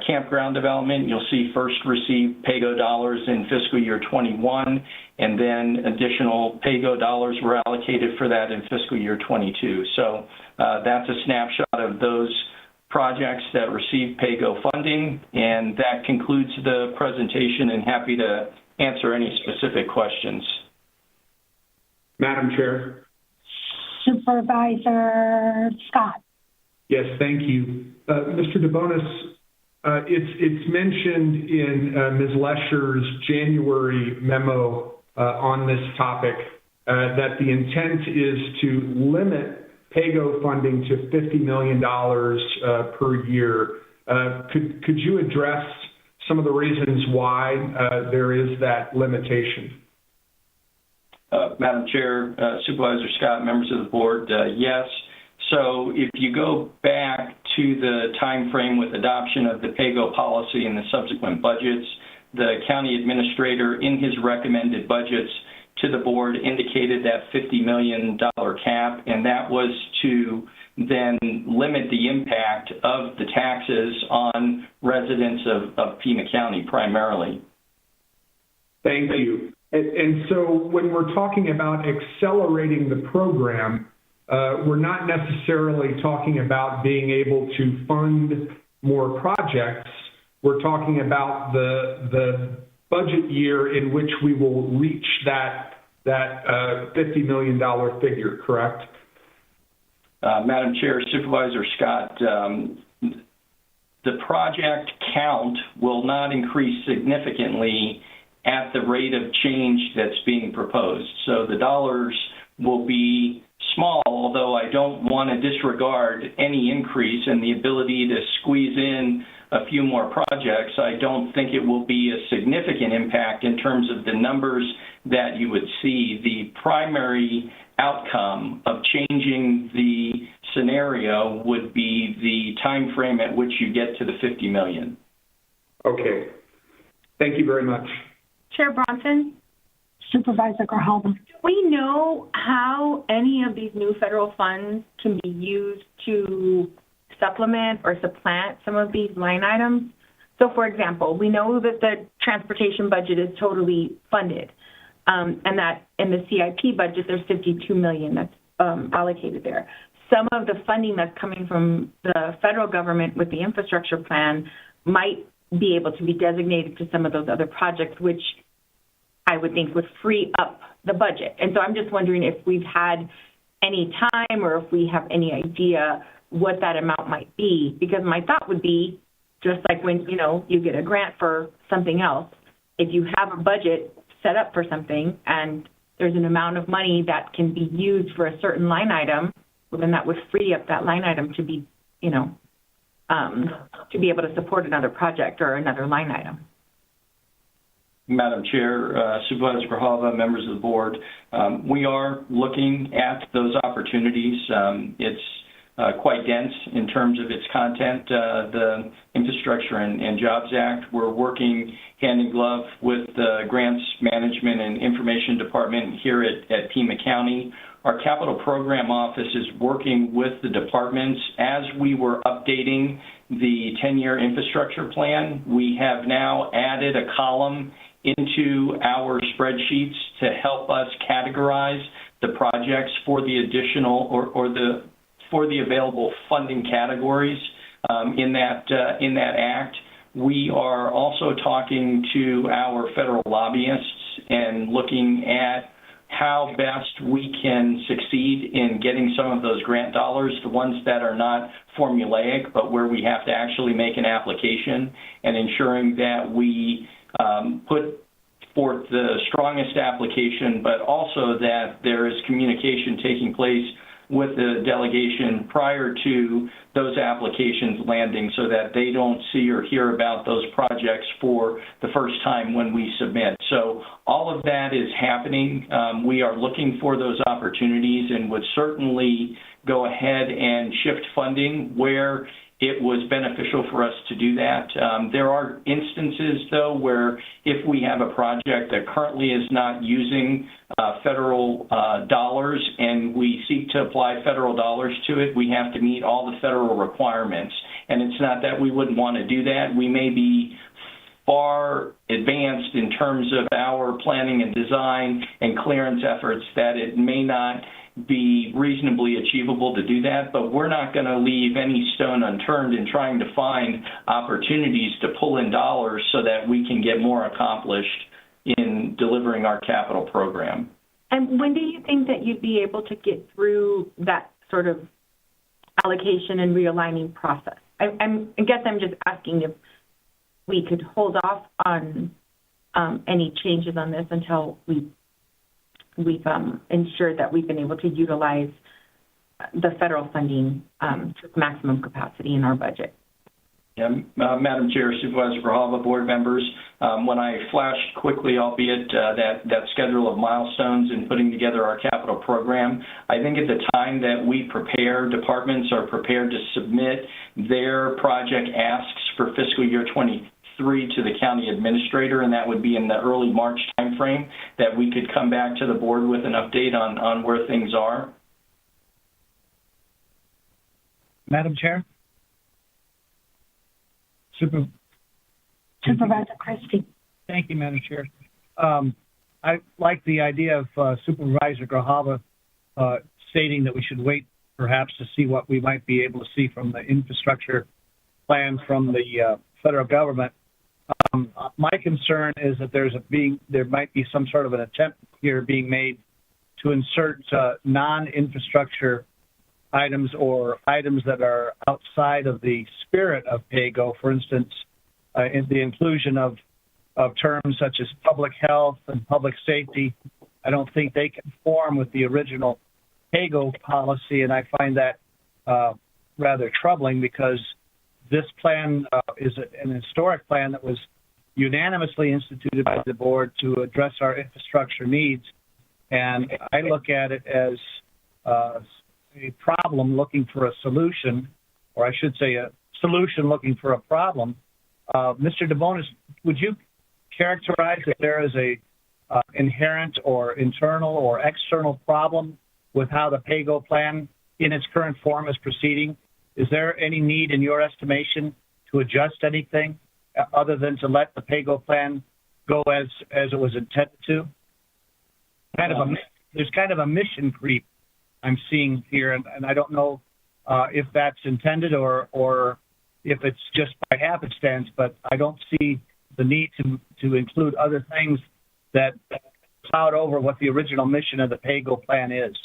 Speaker 9: campground development, you'll see first received PAYGO dollars in fiscal year 21, and then additional PAYGO dollars were allocated for that in fiscal year 22. So that's a snapshot of those projects that received PAYGO funding, and that concludes the presentation, and happy to answer any specific questions.
Speaker 10: Madam Chair.
Speaker 3: Supervisor Scott.
Speaker 10: Yes, thank you. Mr. DeBonis, it's mentioned in Ms. Lesher's January memo on this topic that the intent is to limit PAYGO funding to $50 million per year. Could you address some of the reasons why there is that limitation?
Speaker 9: Madam Chair, Supervisor Scott, members of the board, yes. So if you go back to the time frame with adoption of the PAYGO policy and the subsequent budgets, the county administrator in his recommended budgets to the board indicated that $50 million cap, and that was to then limit the impact of the taxes on residents of Pima County primarily.
Speaker 10: Thank you. And so when we're talking about accelerating the program, we're not necessarily talking about being able to fund more projects. We're talking about the budget year in which we will reach that $50 million figure, correct?
Speaker 9: Madam Chair, Supervisor Scott, the project count will not increase significantly at the rate of change that's being proposed. So the dollars will be small, although I don't want to disregard any increase in the ability to squeeze in a few more projects. I don't think it will be a significant impact in terms of the numbers that you would see. The primary outcome of changing the scenario would be the time frame at which you get to the $50 million.
Speaker 10: Okay. Thank you very much.
Speaker 11: Chair Bronson?
Speaker 3: Supervisor Grijalva.
Speaker 11: Do we know how any of these new federal funds can be used to supplement or supplant some of these line items? So, for example, we know that the transportation budget is totally funded, and that in the CIP budget, there's $52 million that's allocated there. Some of the funding that's coming from the federal government with the infrastructure plan might be able to be designated to some of those other projects, which I would think would free up the budget. And so I'm just wondering if we've had any time or if we have any idea what that amount might be, because my thought would be just like when, you get a grant for something else, if you have a budget set up for something and there's an amount of money that can be used for a certain line item, well, then that would free up that line item to be, to be able to support another project or another line item.
Speaker 9: Madam Chair, Supervisor Grijalva, members of the board, we are looking at those opportunities. It's quite dense in terms of its content, the Infrastructure and Jobs Act. We're working hand in glove with the Grants Management and Information Department here at Pima County. Our Capital Program Office is working with the departments. As we were updating the 10-year infrastructure plan, we have now added a column into our spreadsheets to help us categorize the projects for the additional for the available funding categories in that act. We are also talking to our federal lobbyists and looking at how best we can succeed in getting some of those grant dollars, the ones that are not formulaic, but where we have to actually make an application, and ensuring that we put forth the strongest application, but also that there is communication taking place with the delegation prior to those applications landing so that they don't see or hear about those projects for the first time when we submit. So all of that is happening. We are looking for those opportunities and would certainly go ahead and shift funding where it was beneficial for us to do that. There are instances, though, where if we have a project that currently is not using federal dollars and we seek to apply federal dollars to it, we have to meet all the federal requirements. And it's not that we wouldn't want to do that. We may be far advanced in terms of our planning and design and clearance efforts that it may not be reasonably achievable to do that, but we're not going to leave any stone unturned in trying to find opportunities to pull in dollars so that we can get more accomplished in delivering our capital program.
Speaker 11: And when do you think that you'd be able to get through that sort of allocation and realigning process? I guess I'm just asking if we could hold off on any changes on this until we've ensured that we've been able to utilize the federal funding to maximum capacity in our budget.
Speaker 9: Yeah, Madam Chair, Supervisor Grijalva, board members, when I flashed quickly, albeit that schedule of milestones in putting together our capital program, I think at the time that we prepare, departments are prepared to submit their project asks for fiscal year 23 to the county administrator, and that would be in the early March timeframe, that we could come back to the board with an update on where things are.
Speaker 5: Madam Chair?
Speaker 3: Supervisor Christie.
Speaker 5: Thank you, Madam Chair. I like the idea of Supervisor Grijalva stating that we should wait perhaps to see what we might be able to see from the infrastructure plan from the federal government. My concern is that there might be some sort of an attempt here being made to insert non-infrastructure items or items that are outside of the spirit of PAYGO, for instance, in the inclusion of terms such as public health and public safety. I don't think they conform with the original PAYGO policy, and I find that rather troubling because this plan is an historic plan that was unanimously instituted by the board to address our infrastructure needs, and I look at it as a problem looking for a solution, or I should say a solution looking for a problem. Mr. DeBonis, would you characterize if there is a inherent or internal or external problem with how the PAYGO plan in its current form is proceeding? Is there any need in your estimation to adjust anything other than to let the PAYGO plan go as it was intended to? There's kind of a mission creep I'm seeing here, and I don't know if that's intended or if it's just by happenstance, but I don't see the need to include other things that cloud over what the original mission of the PAYGO plan is.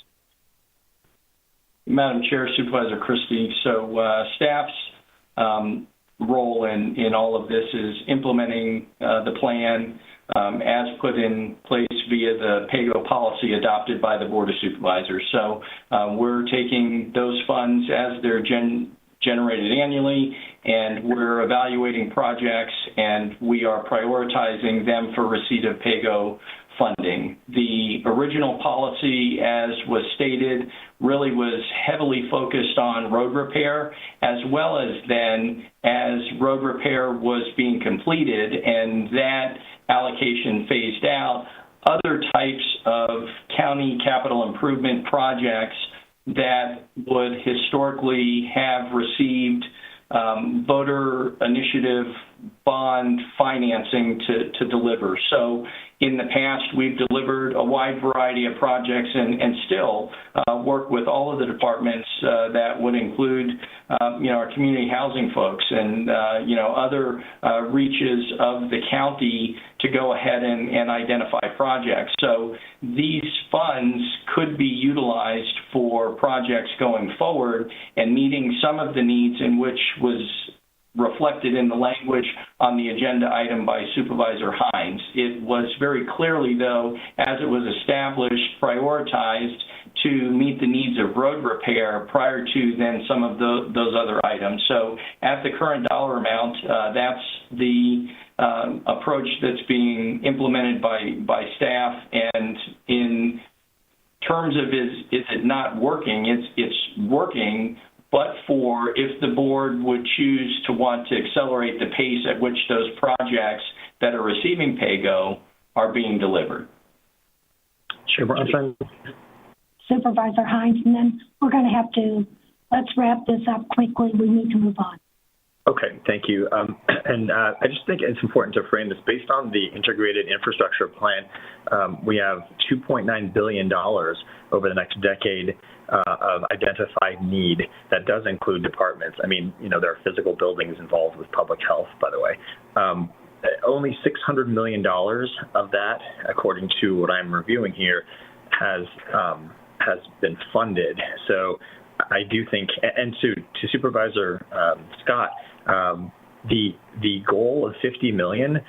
Speaker 9: Madam Chair, Supervisor Christie, so staff's role in all of this is implementing the plan as put in place via the PAYGO policy adopted by the Board of Supervisors. So we're taking those funds as they're generated annually, and we're evaluating projects, and we are prioritizing them for receipt of PAYGO funding. The original policy, as was stated, really was heavily focused on road repair, as well as then as road repair was being completed and that allocation phased out, other types of county capital improvement projects that would historically have received voter initiative bond financing to deliver. So in the past, we've delivered a wide variety of projects and still work with all of the departments that would include, our community housing folks and, other reaches of the county to go ahead and identify projects. So these funds could be utilized for projects going forward and meeting some of the needs in which was reflected in the language on the agenda item by Supervisor Hines. It was very clearly, though, as it was established, prioritized to meet the needs of road repair prior to then some of those other items. So at the current dollar amount, that's the approach that's being implemented by staff, and in terms of is it not working, it's working, but for if the board would choose to want to accelerate the pace at which those projects that are receiving PAYGO are being delivered.
Speaker 12: Sure.
Speaker 3: Supervisor Hines, and then we're going to have to, let's wrap this up quickly. We need to move on.
Speaker 7: Okay, thank you. I just think it's important to frame this based on the integrated infrastructure plan. We have $2.9 billion over the next decade of identified need that does include departments. I mean, there are physical buildings involved with public health, by the way. Only $600 million of that, according to what I'm reviewing here, has been funded. So I do think, and to Supervisor Scott, the goal of $50 million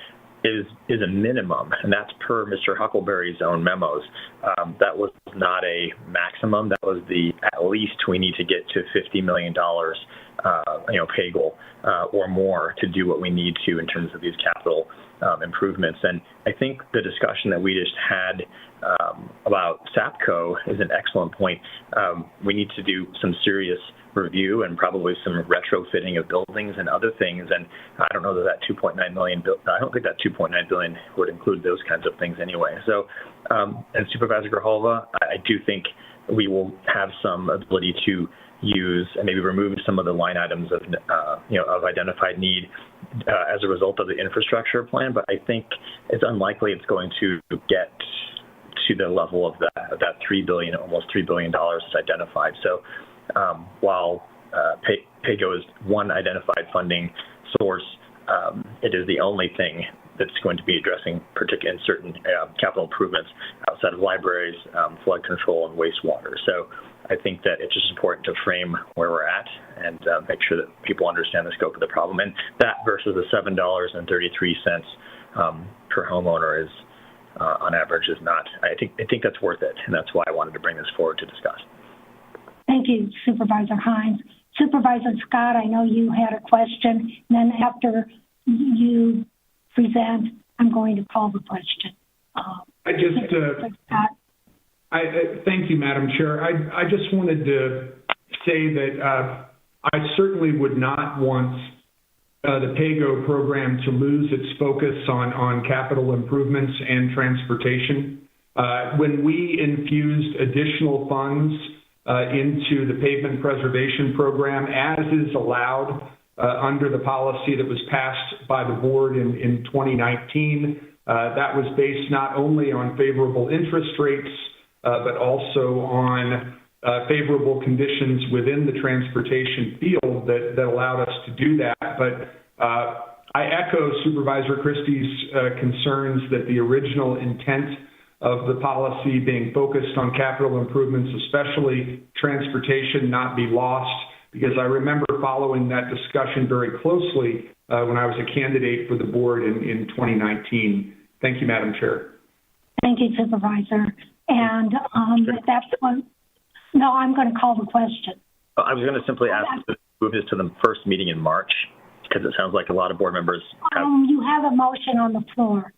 Speaker 7: is a minimum, and that's per Mr. Huckleberry's own memos. That was not a maximum. That was the at least we need to get to $50 million, pay goal or more to do what we need to in terms of these capital improvements. And I think the discussion that we just had about SAPCO is an excellent point. We need to do some serious review and probably some retrofitting of buildings and other things. And I don't know that $2.9 million. I don't think that $2.9 billion would include those kinds of things anyway. So, and Supervisor Grijalva, I do think we will have some ability to use and maybe remove some of the line items of identified need as a result of the infrastructure plan. But I think it's unlikely it's going to get to the level of that $3 billion, almost $3 billion is identified. So while PAYGO is one identified funding source, it is the only thing that's going to be addressing particular certain capital improvements outside of libraries, flood control, and wastewater. So I think that it's just important to frame where we're at and make sure that people understand the scope of the problem. And that versus the $7.33 per homeowner is, on average, is not. I think that's worth it, and that's why I wanted to bring this forward to discuss.
Speaker 3: Thank you, Supervisor Hines. Supervisor Scott, I know you had a question, and then after you present, I'm going to call the question.
Speaker 10: Thank you, Madam Chair. I just wanted to say that I certainly would not want the PAYGO program to lose its focus on capital improvements and transportation. When we infused additional funds into the pavement preservation program, as is allowed under the policy that was passed by the board in 2019, that was based not only on favorable interest rates, but also on favorable conditions within the transportation field that allowed us to do that. But I echo Supervisor Christie's concerns that the original intent of the policy being focused on capital improvements, especially transportation, not be lost, because I remember following that discussion very closely when I was a candidate for the board in 2019. Thank you, Madam Chair.
Speaker 3: Thank you, Supervisor. And that's one. No, I'm going to call the question.
Speaker 7: I was going to simply ask to move this to the first meeting in March, because it sounds like a lot of board members have...
Speaker 3: You have a motion on the floor.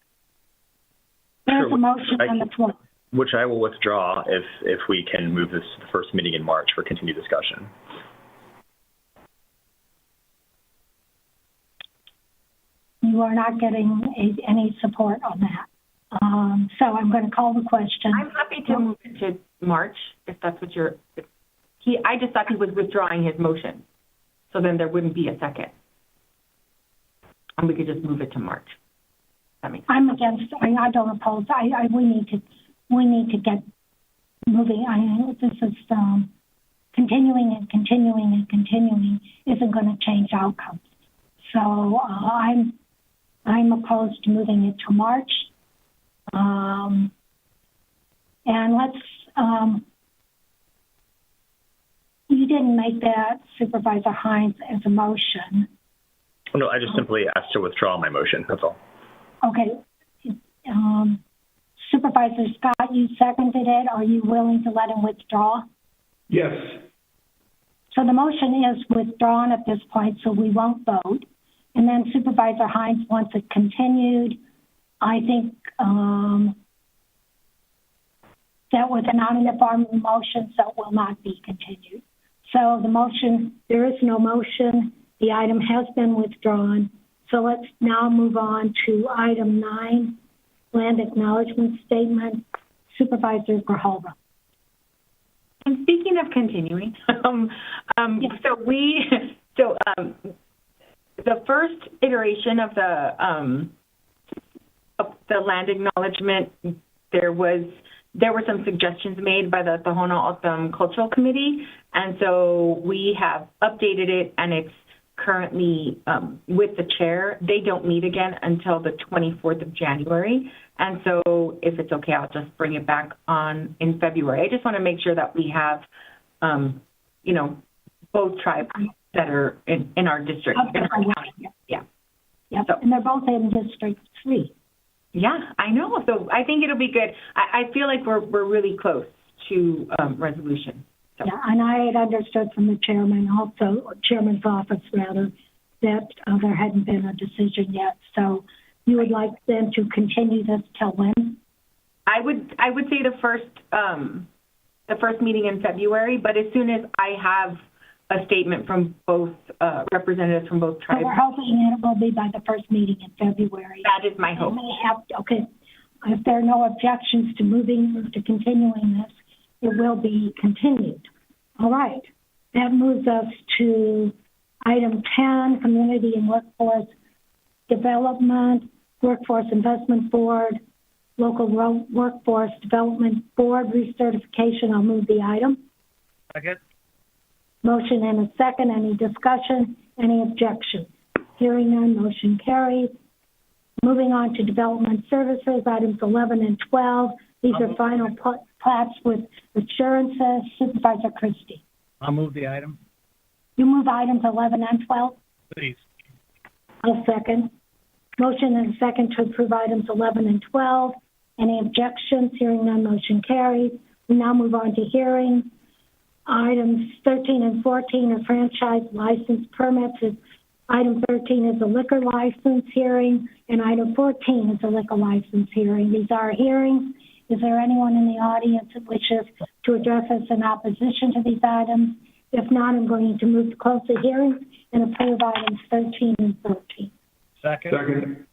Speaker 3: There's a motion on the floor.
Speaker 7: Which I will withdraw if we can move this to the first meeting in March for continued discussion.
Speaker 3: You are not getting any support on that. So I'm going to call the question.
Speaker 11: I'm happy to move it to March, if that's what you're... I just thought he was withdrawing his motion. So then there wouldn't be a second. And we could just move it to March.
Speaker 3: I'm against. I don't oppose. We need to get moving. This is continuing and continuing and continuing isn't going to change outcomes. So I'm opposed to moving it to March. And let's. You didn't make that, Supervisor Hines, as a motion.
Speaker 7: No, I just simply asked to withdraw my motion. That's all.
Speaker 3: Okay. Supervisor Scott, you seconded it. Are you willing to let him withdraw?
Speaker 10: Yes.
Speaker 3: So the motion is withdrawn at this point, so we won't vote. And then Supervisor Hines wants it continued. I think that was not in the form of a motion, so it will not be continued. So the motion, there is no motion. The item has been withdrawn. So let's now move on to item 9, land acknowledgement statement. Supervisor Grijalva.
Speaker 11: And speaking of continuing, the first iteration of the land acknowledgement, there were some suggestions made by the Tohono O'odham Cultural Committee, and so we have updated it, and it's currently with the chair. They don't meet again until the 24th of January, and so if it's okay, I'll just bring it back on in February. I just want to make sure that we have, both tribes that are in our district. Yeah.
Speaker 3: Yep, and they're both in District 3.
Speaker 11: Yeah, I know. So I think it'll be good. I feel like we're really close to resolution. So.
Speaker 3: Yeah, and I had understood from the chairman's office rather, that there hadn't been a decision yet. So you would like them to continue this till when?
Speaker 11: I would say the first meeting in February, but as soon as I have a statement from both representatives from both tribes.
Speaker 3: So we're hoping it will be by the first meeting in February.
Speaker 11: That is my hope.
Speaker 3: Okay. If there are no objections to continuing this, it will be continued. All right. That moves us to item 10, Community and Workforce Development, Workforce Investment Board, Local Workforce Development Board Recertification. I'll move the item.
Speaker 5: Second.
Speaker 3: Motion and a second. Any discussion? Any objection? Hearing none, motion carries. Moving on to Development Services, items 11 and 12. These are final plats with assurances. Supervisor Christie.
Speaker 5: I'll move the item.
Speaker 3: You move items 11 and 12?
Speaker 5: Please.
Speaker 3: I'll second. Motion and a second to approve items 11 and 12. Any objections? Hearing none, motion carries. We now move on to hearings. Items 13 and 14 are franchise license permits. Item 13 is a liquor license hearing, and item 14 is a liquor license hearing. These are hearings. Is there anyone in the audience that wishes to address us in opposition to these items? If not, I'm going to move to close the hearings and approve items 13 and 14.
Speaker 10: Second.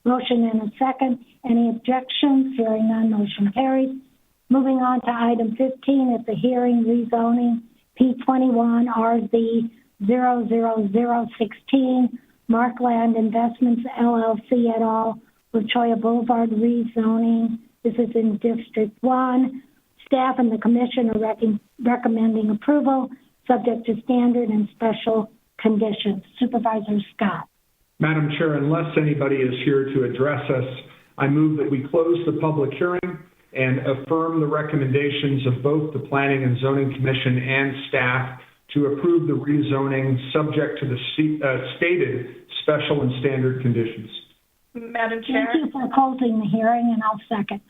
Speaker 3: Motion and a second. Any objections? Hearing none, motion carries. Moving on to item 15, it's a hearing rezoning P21 RZ 00016, Markland Investments LLC et al. Lachoya Boulevard rezoning. This is in District 1. Staff and the Commission are recommending approval, subject to standard and special conditions. Supervisor Scott.
Speaker 10: Madam Chair, unless anybody is here to address us, I move that we close the public hearing and affirm the recommendations of both the Planning and Zoning Commission and staff to approve the rezoning subject to the stated special and standard conditions.
Speaker 4: Madam Chair.
Speaker 3: Thank you for closing the hearing, and I'll second.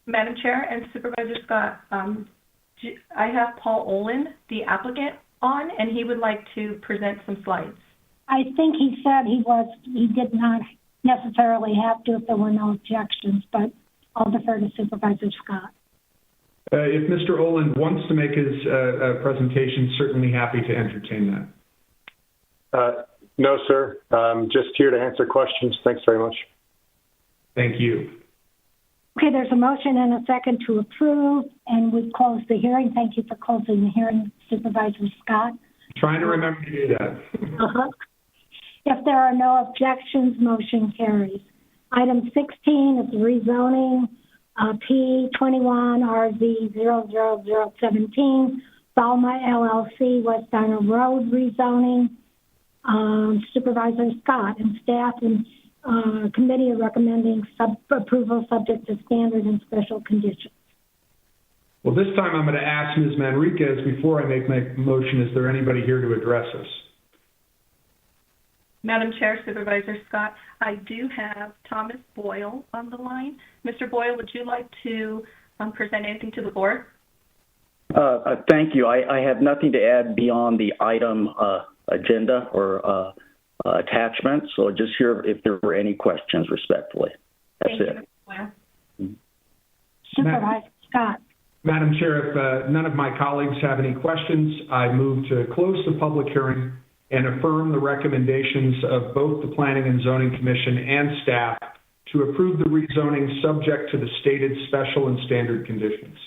Speaker 4: Madam Chair and Supervisor Scott, I have Paul Olin, the applicant, on, and he would like to present some slides.
Speaker 3: I think he said he did not necessarily have to if there were no objections, but I'll defer to Supervisor Scott.
Speaker 10: If Mr. Olin wants to make his presentation, certainly happy to entertain
Speaker 13: that. No, sir. Just here to answer questions. Thanks very much.
Speaker 10: Thank you.
Speaker 3: Okay, there's a motion and a second to approve, and we've closed the hearing. Thank you for closing the hearing, Supervisor Scott.
Speaker 10: Trying to remember to do that.
Speaker 3: If there are no objections, motion carries. Item 16 is rezoning P21 RZ 00017, Salma LLC, West Diner Road rezoning. Supervisor Scott and staff and committee are recommending approval subject to standard and special conditions.
Speaker 10: Well, this time I'm going to ask Ms. Manriquez, before I make my motion, is there anybody here to address us?
Speaker 4: Madam Chair, Supervisor Scott, I do have Thomas Boyle on the line. Mr. Boyle, would you like to present anything to the board?
Speaker 14: Thank you. I have nothing to add beyond the item agenda or attachments, so just hear if there were any questions respectfully. That's it.
Speaker 4: Mr. Boyle.
Speaker 3: Supervisor Scott.
Speaker 10: Madam Chair, if none of my colleagues have any questions, I move to close the public hearing and affirm the recommendations of both the Planning and Zoning Commission and staff to approve the rezoning subject to the stated special and standard conditions.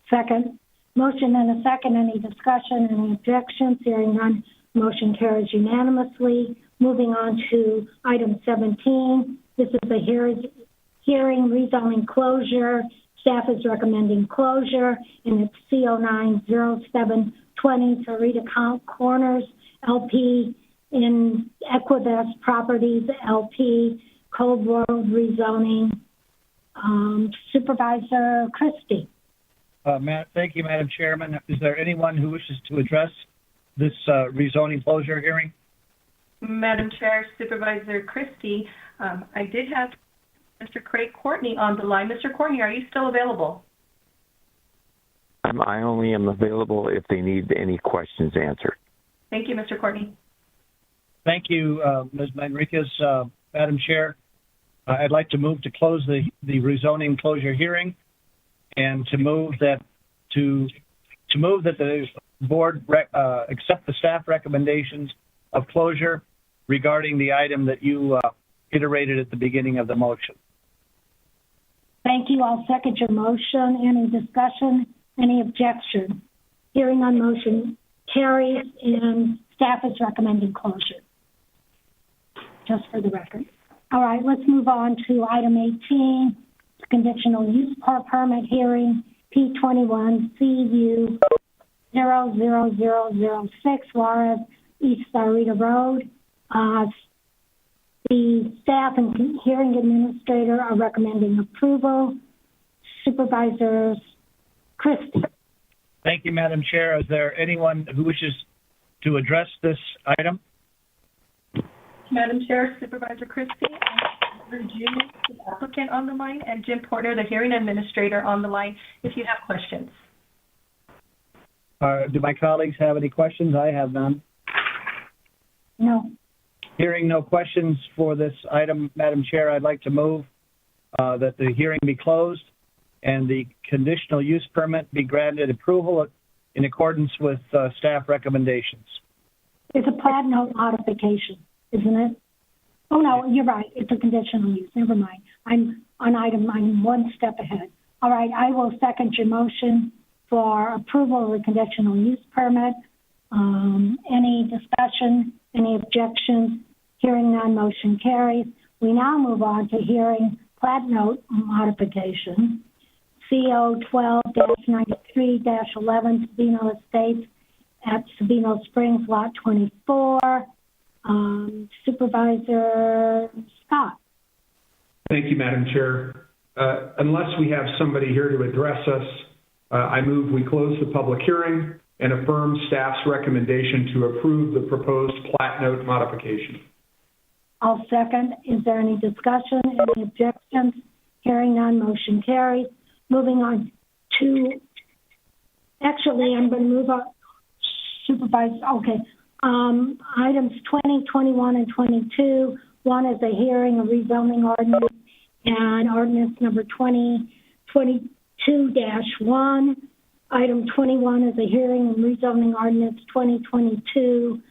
Speaker 3: Second. Motion and a second. Any discussion, any objections? Hearing none, motion carries unanimously. Moving on to item 17, this is a hearing rezoning closure. Staff is recommending closure, and it's CO90720 Sarita Corners, LP, in Equivest Properties, LP, Cove Road rezoning. Supervisor Christie.
Speaker 5: Thank you, Madam Chairman. Is there anyone who wishes to address this rezoning closure hearing?
Speaker 4: Madam Chair, Supervisor Christie, I did have Mr. Craig Courtney on the line. Mr. Courtney, are you still available?
Speaker 12: I only am available if they need any questions answered.
Speaker 4: Thank you, Mr. Courtney.
Speaker 5: Thank you, Ms. Manriquez. Madam Chair, I'd like to move to close the rezoning closure hearing, and to move that the board accept the staff recommendations of closure regarding the item that you iterated at the beginning of the motion.
Speaker 3: Thank you. I'll second your motion. Any discussion? Any objection? Hearing on motion carries, and staff is recommending closure. Just for the record. All right, let's move on to item 18, conditional use permit hearing, P21CU 00006, Wrwrd, East Sarita Road. The staff and hearing administrator are recommending approval. Supervisors Christie.
Speaker 5: Thank you, Madam Chair. Is there anyone who wishes to address this item?
Speaker 4: Madam Chair, Supervisor Christie, and Jim, the applicant on the line, and Jim Porter, the hearing administrator, on the line, if you have questions.
Speaker 5: Do my colleagues have any questions? I have none.
Speaker 3: No.
Speaker 5: Hearing no questions for this item, Madam Chair, I'd like to move that the hearing be closed and the conditional use permit be granted approval in accordance with staff recommendations.
Speaker 3: It's a plat note modification, isn't it? Oh, no, you're right. It's a conditional use. Never mind. I'm one step ahead. All right, I will second your motion for approval of the conditional use permit. Any discussion, any objections? Hearing none, motion carries. We now move on to hearing plat note modification, CO 12-93-11, Sabino Estates at Sabino Springs, Lot 24. Supervisor Scott.
Speaker 10: Thank you, Madam Chair. Unless we have somebody here to address us, I move we close the public hearing and affirm staff's recommendation to approve the proposed plat note modification.
Speaker 3: I'll second. Is there any discussion, any objections? Hearing none, motion carries. Moving on to, actually, I'm going to move on, Supervisor, okay. Items 20, 21, and 22. One is a hearing, a rezoning ordinance, and ordinance number 2022-1. Item 21 is a hearing and rezoning ordinance 2022-2,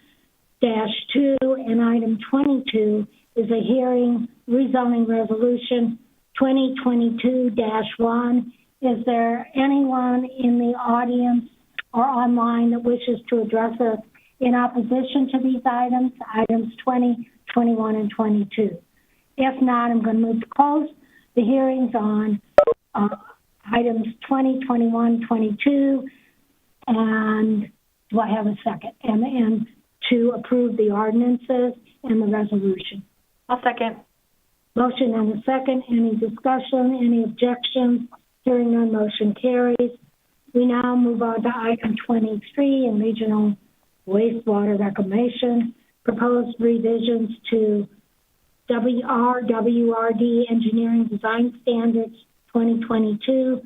Speaker 3: and item 22 is a hearing rezoning resolution 2022-1. Is there anyone in the audience or online that wishes to address us in opposition to these items 20, 21, and 22? If not, I'm going to move to close the hearings on items 20, 21, 22, and do I have a second? And to approve the ordinances and the resolution.
Speaker 11: I'll second.
Speaker 3: Motion and a second. Any discussion, any objections? Hearing none, motion carries. We now move on to item 23 in regional wastewater reclamation. Proposed revisions to Wrwrd Engineering Design Standards 2022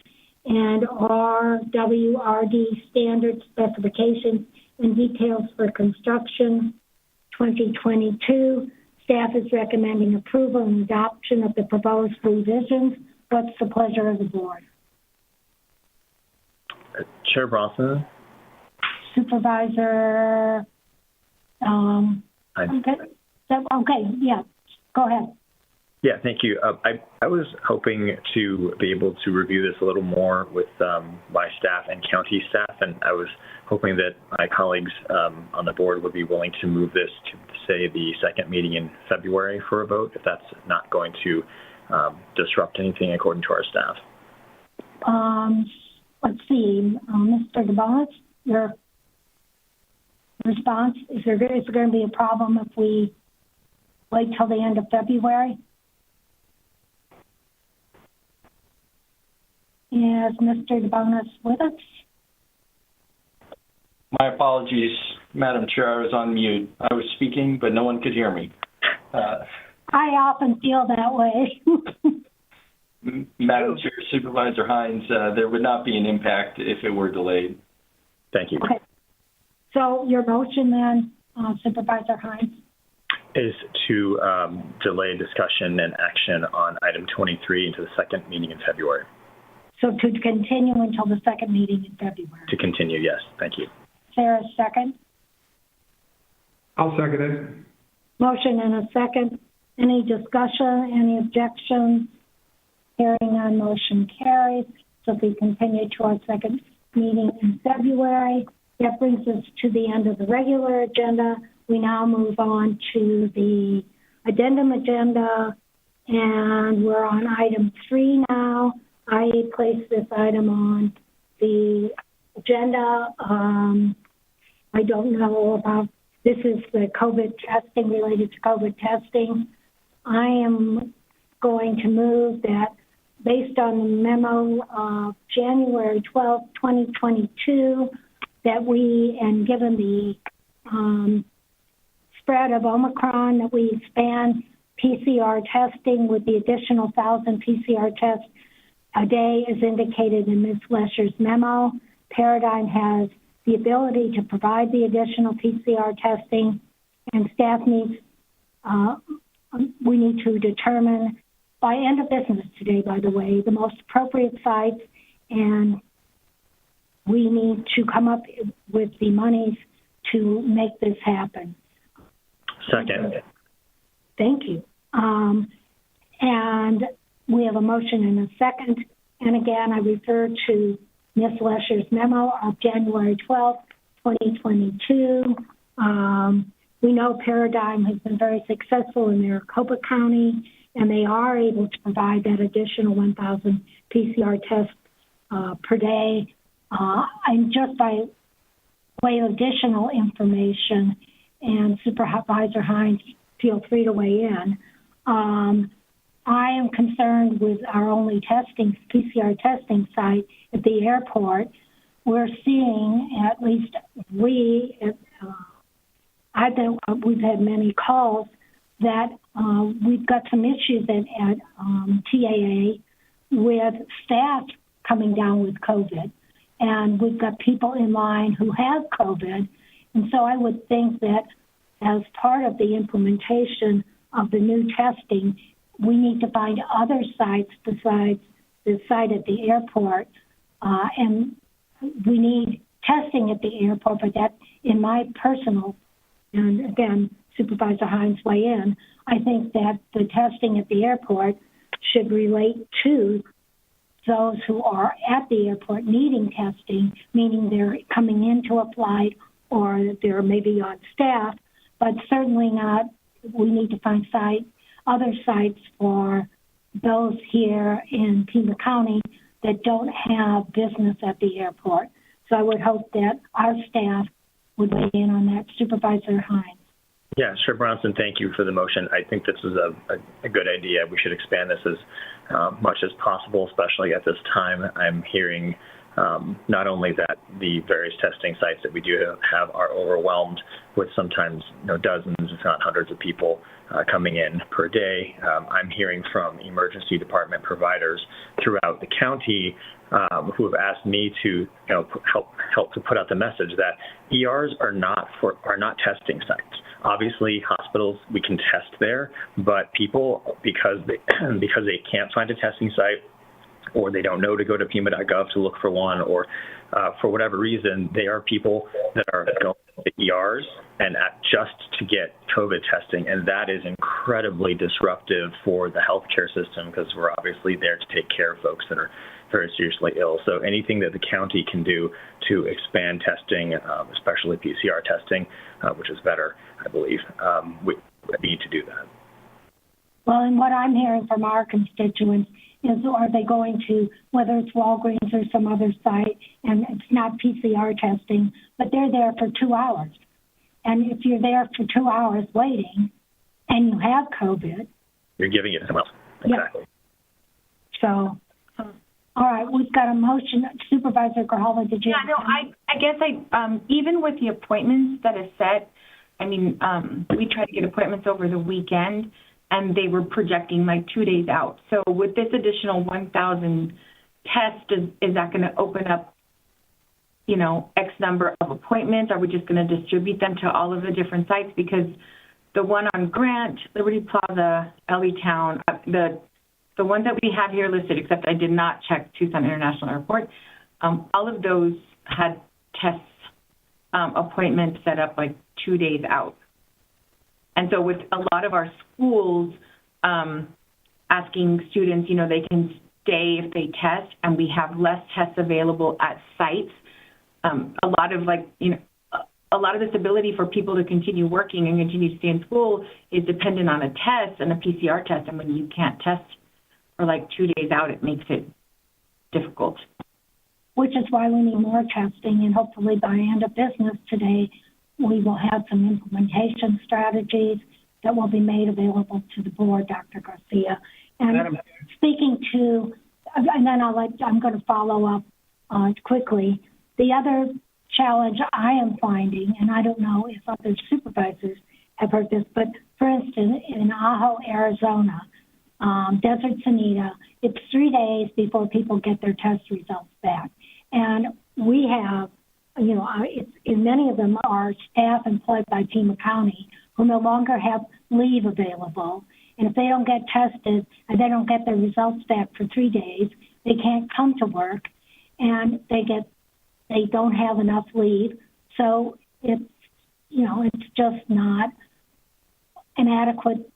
Speaker 3: and Rwrd Standard Specifications and Details for Construction 2022. Staff is recommending approval and adoption of the proposed revisions. What's the pleasure of the board?
Speaker 7: Chair Bronson.
Speaker 3: Supervisor, okay, yeah, go ahead.
Speaker 7: Yeah, thank you. I was hoping to be able to review this a little more with my staff and county staff, and I was hoping that my colleagues on the board would be willing to move this to, say, the second meeting in February for a vote, if that's not going to disrupt anything according to our staff.
Speaker 3: Let's see, Mr. DeBonis, your response, is there going to be a problem if we wait till the end of February? Is Mr. DeBonis with us?
Speaker 9: My apologies, Madam Chair. I was on mute. I was speaking, but no one could hear me.
Speaker 3: I often feel that way.
Speaker 9: Madam Chair, Supervisor Hines, there would not be an impact if it were delayed.
Speaker 7: Thank you.
Speaker 3: Okay. So your motion then, Supervisor Hines?
Speaker 7: Is to delay discussion and action on item 23 into the second meeting in February.
Speaker 3: So to continue until the second meeting in February?
Speaker 7: To continue, yes. Thank you.
Speaker 3: Sarah, second?
Speaker 10: I'll second it.
Speaker 3: Motion and a second. Any discussion, any objections? Hearing none, motion carries. So if we continue to our second meeting in February, that brings us to the end of the regular agenda. We now move on to the addendum agenda, and we're on item 3 now. I placed this item on the agenda. I don't know about, this is the COVID testing, related to COVID testing. I am going to move that based on the memo of January 12, 2022, that we, and given the spread of Omicron, that we expand PCR testing with the additional 1,000 PCR tests a day as indicated in Ms. Lesher's memo. Paradigm has the ability to provide the additional PCR testing, and staff needs, we need to determine by end of business today, by the way, the most appropriate sites, and we need to come up with the monies to make this happen.
Speaker 7: Second.
Speaker 3: Thank you. And we have a motion and a second. And again, I refer to Ms. Lesher's memo of January 12, 2022. We know Paradigm has been very successful in Maricopa County, and they are able to provide that additional 1,000 PCR tests per day. And just by way of additional information, and Supervisor Hines, feel free to weigh in. I am concerned with our only testing, PCR testing site at the airport. We're seeing, at least we've had many calls that we've got some issues at TAA with staff coming down with COVID. And we've got people in line who have COVID. And so I would think that as part of the implementation of the new testing, we need to find other sites besides the site at the airport. And we need testing at the airport, but that, in my personal, and again, Supervisor Hines weigh in, I think that the testing at the airport should relate to those who are at the airport needing testing, meaning they're coming into a flight or they're maybe on staff, but certainly not, we need to find other sites for those here in Pima County that don't have business at the airport. So I would hope that our staff would weigh in on that. Supervisor Hines.
Speaker 7: Yeah, sure, Bronson, thank you for the motion. I think this is a good idea. We should expand this as much as possible, especially at this time. I'm hearing not only that the various testing sites that we do have are overwhelmed with sometimes dozens, if not hundreds of people coming in per day. I'm hearing from emergency department providers throughout the county who have asked me to help to put out the message that ERs are not testing sites. Obviously, hospitals, we can test there, but people, because they can't find a testing site, or they don't know to go to Pima.gov to look for one, or for whatever reason, they are people that are going to ERs and just to get COVID testing, and that is incredibly disruptive for the healthcare system because we're obviously there to take care of folks that are very seriously ill. So anything that the county can do to expand testing, especially PCR testing, which is better, I believe, we need to do that.
Speaker 3: Well, and what I'm hearing from our constituents is, are they going to, whether it's Walgreens or some other site, and it's not PCR testing, but they're there for 2 hours. And if you're there for 2 hours waiting and you have COVID,
Speaker 7: you're giving it to someone else. Exactly.
Speaker 3: Yeah. So, all right, we've got a motion. Supervisor Grijalva, did you?
Speaker 11: Yeah, no, I guess even with the appointments that is set, I mean, we try to get appointments over the weekend, and they were projecting like 2 days out. So with this additional 1,000 tests, is that going to open up, you know, X number of appointments? Are we just going to distribute them to all of the different sites? Because the one on Grant, Liberty Plaza, Elletown, the ones that we have here listed, except I did not check Tucson International Airport, all of those had tests, appointments set up like 2 days out. And so with a lot of our schools asking students, you know, they can stay if they test, and we have less tests available at sites, a lot of this ability for people to continue working and continue to stay in school is dependent on a test and a PCR test. And when you can't test for like 2 days out, it makes it difficult.
Speaker 3: Which is why we need more testing, and hopefully by end of business today, we will have some implementation strategies that will be made available to the board, Dr. Garcia. And speaking to, and then I'm going to follow up quickly. The other challenge I am finding, and I don't know if other supervisors have heard this, but for instance, in Ajo, Arizona, Desert Sonita, it's 3 days before people get their test results back. And we have, you know, in many of them are staff employed by Pima County who no longer have leave available. And if they don't get tested and they don't get their results back for 3 days, they can't come to work, and they don't have enough leave. So it's just not an adequate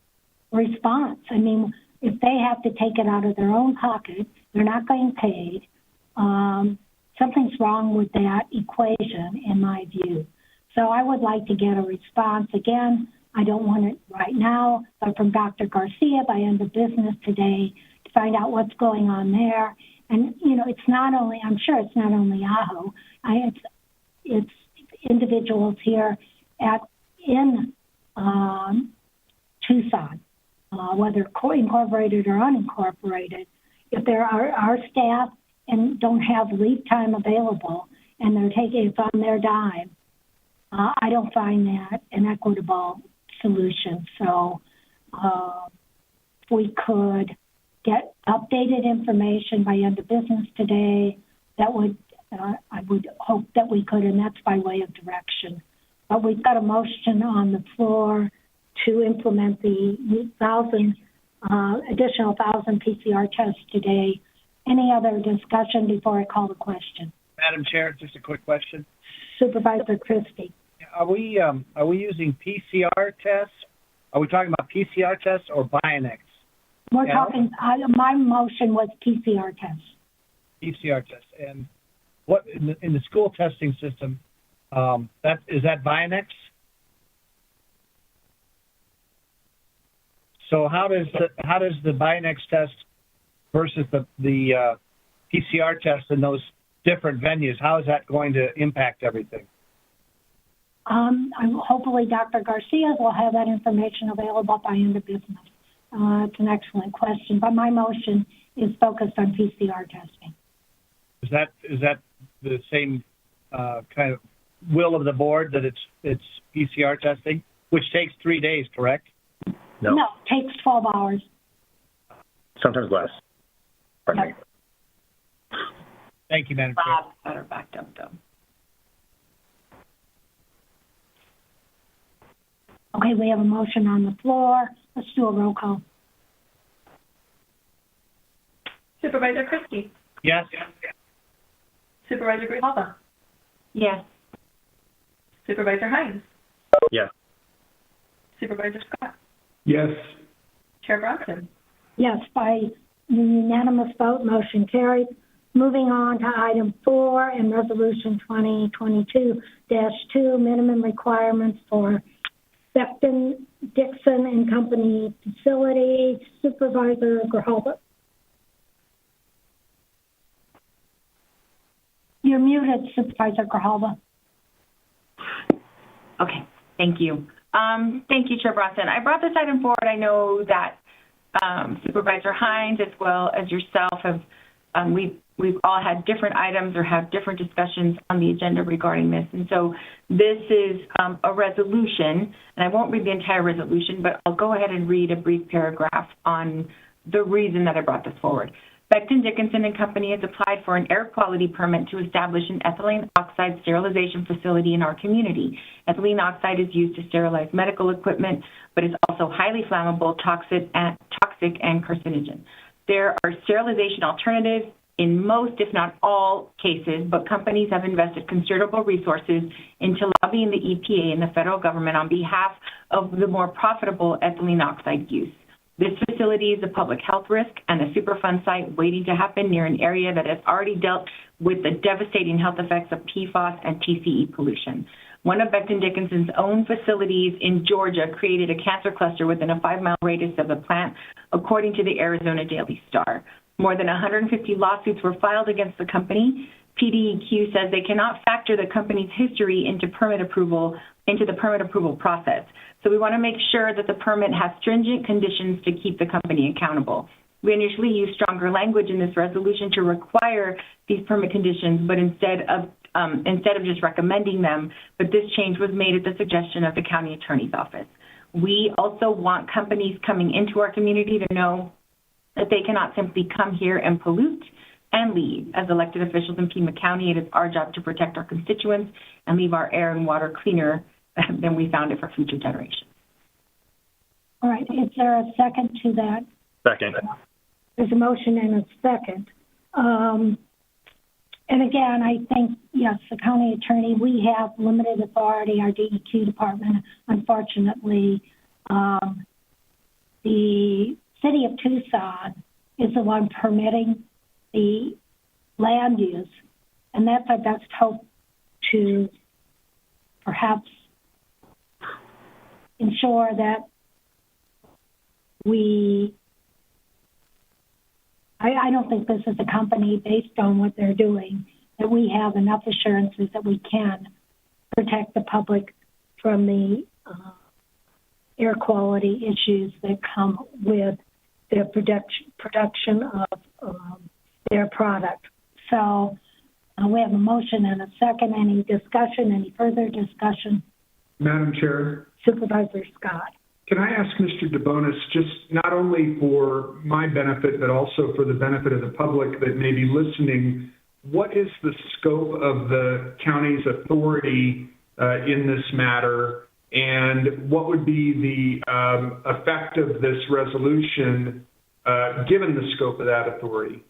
Speaker 3: response. I mean, if they have to take it out of their own pocket, they're not getting paid. Something's wrong with that equation, in my view. So I would like to get a response. Again, I don't want it right now, but from Dr. Garcia by end of business today to find out what's going on there. And, you know, it's not only, I'm sure it's not only Ajo. It's individuals here in Tucson, whether incorporated or unincorporated. If there are our staff and don't have leave time available, and they're taking it on their dime, I don't find that an equitable solution. So if we could get updated information by end of business today, that would, I would hope that we could, and that's by way of direction. But we've got a motion on the floor to implement the additional 1,000 PCR tests today. Any other discussion before I call the question?
Speaker 5: Madam Chair, just a quick question.
Speaker 3: Supervisor Christie.
Speaker 5: Are we using PCR tests? Are we talking about PCR tests or Bionex?
Speaker 3: We're talking, my motion was PCR tests.
Speaker 5: PCR tests. And what in the school testing system, is that Bionex? So how does the Bionex test versus the PCR test in those different venues, how is that going to impact everything?
Speaker 3: Hopefully Dr. Garcia will have that information available by end of business. It's an excellent question, but my motion is focused on PCR testing.
Speaker 5: Is that the same kind of will of the board that it's PCR testing, which takes 3 days, correct?
Speaker 3: No, it takes 12 hours.
Speaker 7: Sometimes less. Pardon me.
Speaker 5: Thank you, Madam Chair.
Speaker 11: Better backed up, though.
Speaker 3: Okay, we have a motion on the floor. Let's do a roll call.
Speaker 4: Supervisor Christie?
Speaker 5: Yes.
Speaker 4: Supervisor Grijalva?
Speaker 11: Yes.
Speaker 4: Supervisor Hines?
Speaker 7: Yes.
Speaker 4: Supervisor Scott?
Speaker 10: Yes.
Speaker 4: Chair Bronson?
Speaker 3: Yes, by unanimous vote, motion carried. Moving on to item 4 and resolution 2022-2, minimum requirements for Becton, Dixon and Company facility. Supervisor Grijalva. You're muted, Supervisor Grijalva.
Speaker 11: Okay, thank you. Thank you, Chair Bronson. I brought this item forward. I know that Supervisor Hines, as well as yourself, have we've all had different items or have different discussions on the agenda regarding this. And so this is a resolution, and I won't read the entire resolution, but I'll go ahead and read a brief paragraph on the reason that I brought this forward. Becton Dickinson and Company has applied for an air quality permit to establish an ethylene oxide sterilization facility in our community. Ethylene oxide is used to sterilize medical equipment, but is also highly flammable, toxic, and carcinogen. There are sterilization alternatives in most, if not all, cases, but companies have invested considerable resources into lobbying the EPA and the federal government on behalf of the more profitable ethylene oxide use. This facility is a public health risk and a Superfund site waiting to happen near an area that has already dealt with the devastating health effects of PFAS and TCE pollution. One of Becton Dickinson's own facilities in Georgia created a cancer cluster within a 5-mile radius of the plant, according to the Arizona Daily Star. More than 150 lawsuits were filed against the company. PDEQ says they cannot factor the company's history into the permit approval process. So we want to make sure that the permit has stringent conditions to keep the company accountable. We initially used stronger language in this resolution to require these permit conditions, but instead of just recommending them, but this change was made at the suggestion of the county attorney's office. We also want companies coming into our community to know that they cannot simply come here and pollute and leave. As elected officials in Pima County, it is our job to protect our constituents and leave our air and water cleaner than we found it for future generations.
Speaker 3: All right, is there a second to that?
Speaker 7: Second.
Speaker 3: There's a motion and a second. And again, I think, yes, the county attorney, we have limited authority, our DEQ department. Unfortunately, the city of Tucson is the one permitting the land use, and that's our best hope to perhaps ensure that I don't think this is a company, based on what they're doing, that we have enough assurances that we can protect the public from the air quality issues that come with their production of their product. So we have a motion and a second. Any discussion, any further discussion?
Speaker 10: Madam Chair,
Speaker 3: Supervisor Scott.
Speaker 10: can I ask Mr. DeBonis, just not only for my benefit, but also for the benefit of the public that may be listening, what is the scope of the county's authority in this matter, and what would be the effect of this resolution given the scope of that authority?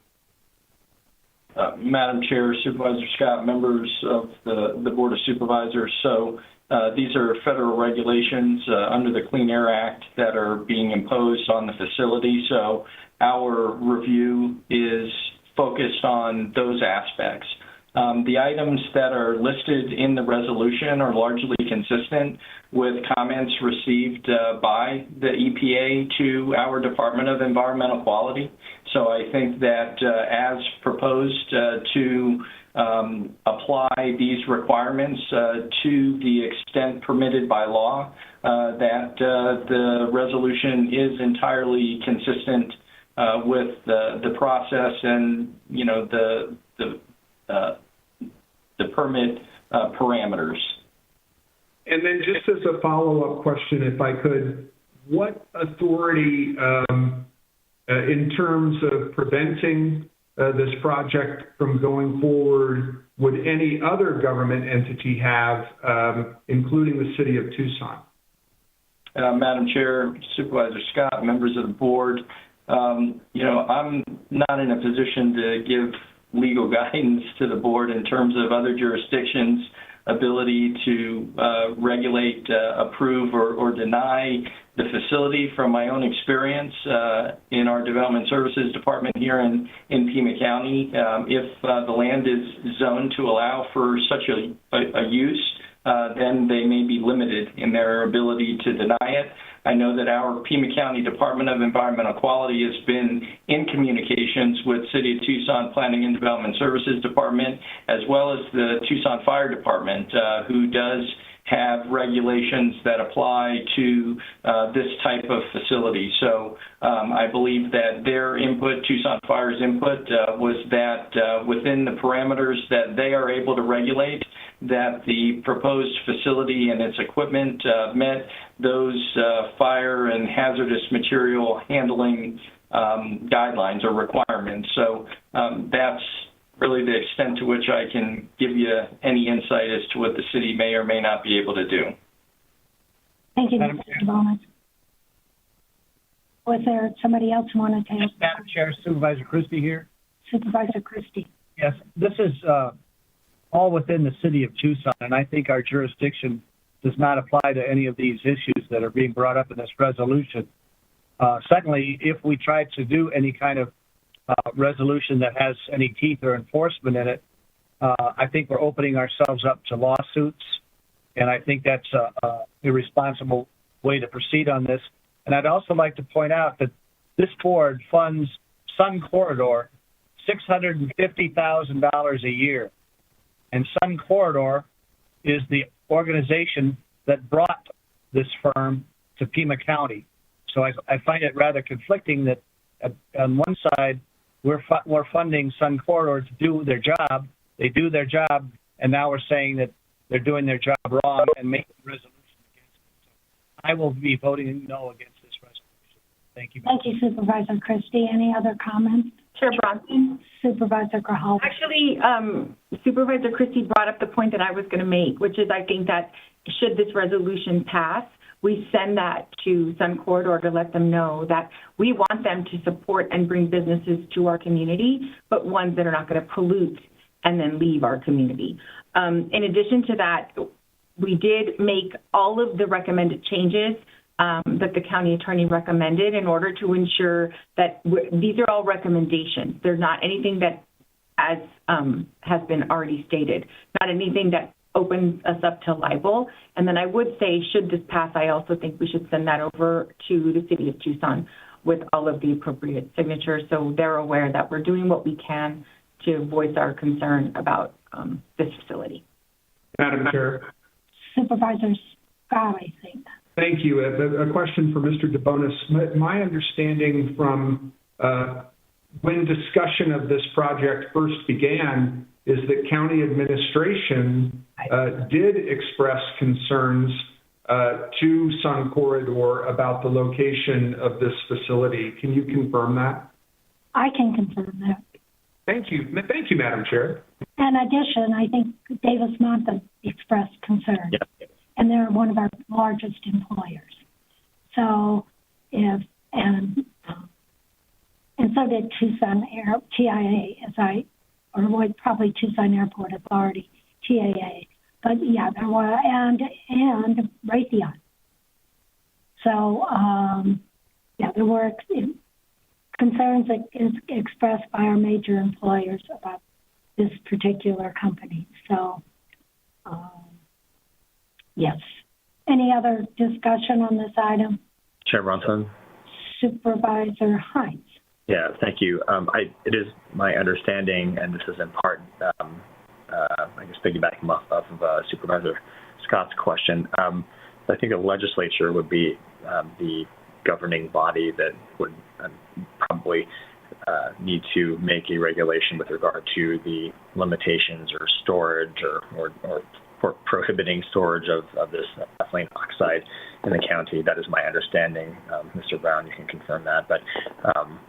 Speaker 9: Madam Chair, Supervisor Scott, members of the Board of Supervisors, so these are federal regulations under the Clean Air Act that are being imposed on the facility, so our review is focused on those aspects. The items that are listed in the resolution are largely consistent with comments received by the EPA to our Department of Environmental Quality. So I think that as proposed to apply these requirements to the extent permitted by law, that the resolution is entirely consistent with the process and, you know, the permit parameters.
Speaker 10: And then just as a follow-up question, if I could, what authority in terms of preventing this project from going forward would any other government entity have, including the city of Tucson?
Speaker 9: Madam Chair, Supervisor Scott, members of the board, I'm not in a position to give legal guidance to the board in terms of other jurisdictions' ability to regulate, approve, or deny the facility. From my own experience in our Development Services Department here in Pima County, if the land is zoned to allow for such a use, then they may be limited in their ability to deny it. I know that our Pima County Department of Environmental Quality has been in communications with City of Tucson Planning and Development Services Department, as well as the Tucson Fire Department, who does have regulations that apply to this type of facility. So I believe that their input, Tucson Fire's input, was that within the parameters that they are able to regulate, that the proposed facility and its equipment met those fire and hazardous material handling guidelines or requirements. So that's really the extent to which I can give you any insight as to what the city may or may not be able to do.
Speaker 3: Thank you, Mr. DeBonis. Was there somebody else who wanted to ask?
Speaker 5: Madam Chair, Supervisor Christie here.
Speaker 3: Supervisor Christie.
Speaker 5: Yes, this is all within the city of Tucson, and I think our jurisdiction does not apply to any of these issues that are being brought up in this resolution. Secondly, if we try to do any kind of resolution that has any teeth or enforcement in it, I think we're opening ourselves up to lawsuits, and I think that's a irresponsible way to proceed on this. And I'd also like to point out that this board funds Sun Corridor $650,000 a year. And Sun Corridor is the organization that brought this firm to Pima County. So I find it rather conflicting that on one side, we're funding Sun Corridor to do their job. They do their job, and now we're saying that they're doing their job wrong and making a resolution against it. So I will be voting no against this resolution. Thank you.
Speaker 3: Thank you, Supervisor Christie. Any other comments?
Speaker 11: Chair Bronson.
Speaker 3: Supervisor Grijalva.
Speaker 11: Actually, Supervisor Christie brought up the point that I was going to make, which is I think that should this resolution pass, we send that to Sun Corridor to let them know that we want them to support and bring businesses to our community, but ones that are not going to pollute and then leave our community. In addition to that, we did make all of the recommended changes that the county attorney recommended in order to ensure that these are all recommendations. They're not anything that, as has been already stated, not anything that opens us up to libel. And then I would say, should this pass, I also think we should send that over to the city of Tucson with all of the appropriate signatures so they're aware that we're doing what we can to voice our concern about this facility.
Speaker 10: Madam Chair.
Speaker 3: Supervisor Scott, I think.
Speaker 10: Thank you. A question for Mr. DeBonis. My understanding from when discussion of this project first began is that county administration did express concerns to Sun Corridor about the location of this facility. Can you confirm that?
Speaker 3: I can confirm that.
Speaker 10: Thank you. Thank you, Madam Chair.
Speaker 3: In addition, I think Davis Monta expressed concern.
Speaker 7: Yeah.
Speaker 3: And they're one of our largest employers. So and so did Tucson TIA, probably Tucson Airport Authority, TAA. But yeah, there were, and Raytheon. So, there were concerns expressed by our major employers about this particular company. So, yes. Any other discussion on this item?
Speaker 7: Chair Bronson.
Speaker 3: Supervisor Hines.
Speaker 7: Yeah, thank you. It is my understanding, and this is in part, I guess piggybacking off of Supervisor Scott's question, I think the legislature would be the governing body that would probably need to make a regulation with regard to the limitations or storage or prohibiting storage of this ethylene oxide in the county. That is my understanding. Mr. Brown, you can confirm that. But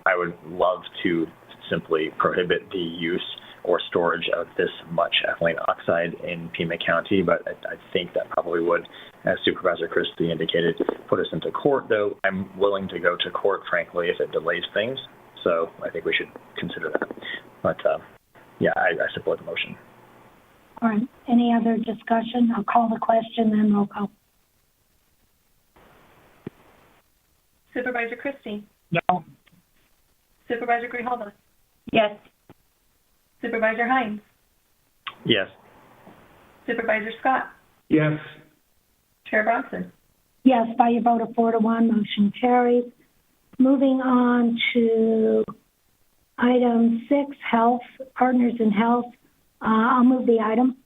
Speaker 7: I would love to simply prohibit the use or storage of this much ethylene oxide in Pima County, but I think that probably would as Supervisor Christie indicated, put us into court, though I'm willing to go to court, frankly, if it delays things. So I think we should consider that. But yeah, I support the motion.
Speaker 3: All right. Any other discussion? I'll call the question, then roll call.
Speaker 4: Supervisor Christie?
Speaker 5: No.
Speaker 4: Supervisor Grijalva?
Speaker 11: Yes.
Speaker 4: Supervisor Hines?
Speaker 7: Yes.
Speaker 4: Supervisor Scott?
Speaker 10: Yes.
Speaker 4: Chair Bronson?
Speaker 3: Yes, by a vote of 4-1, motion carries. Moving on to item 6, health, partners in health. I'll move the item.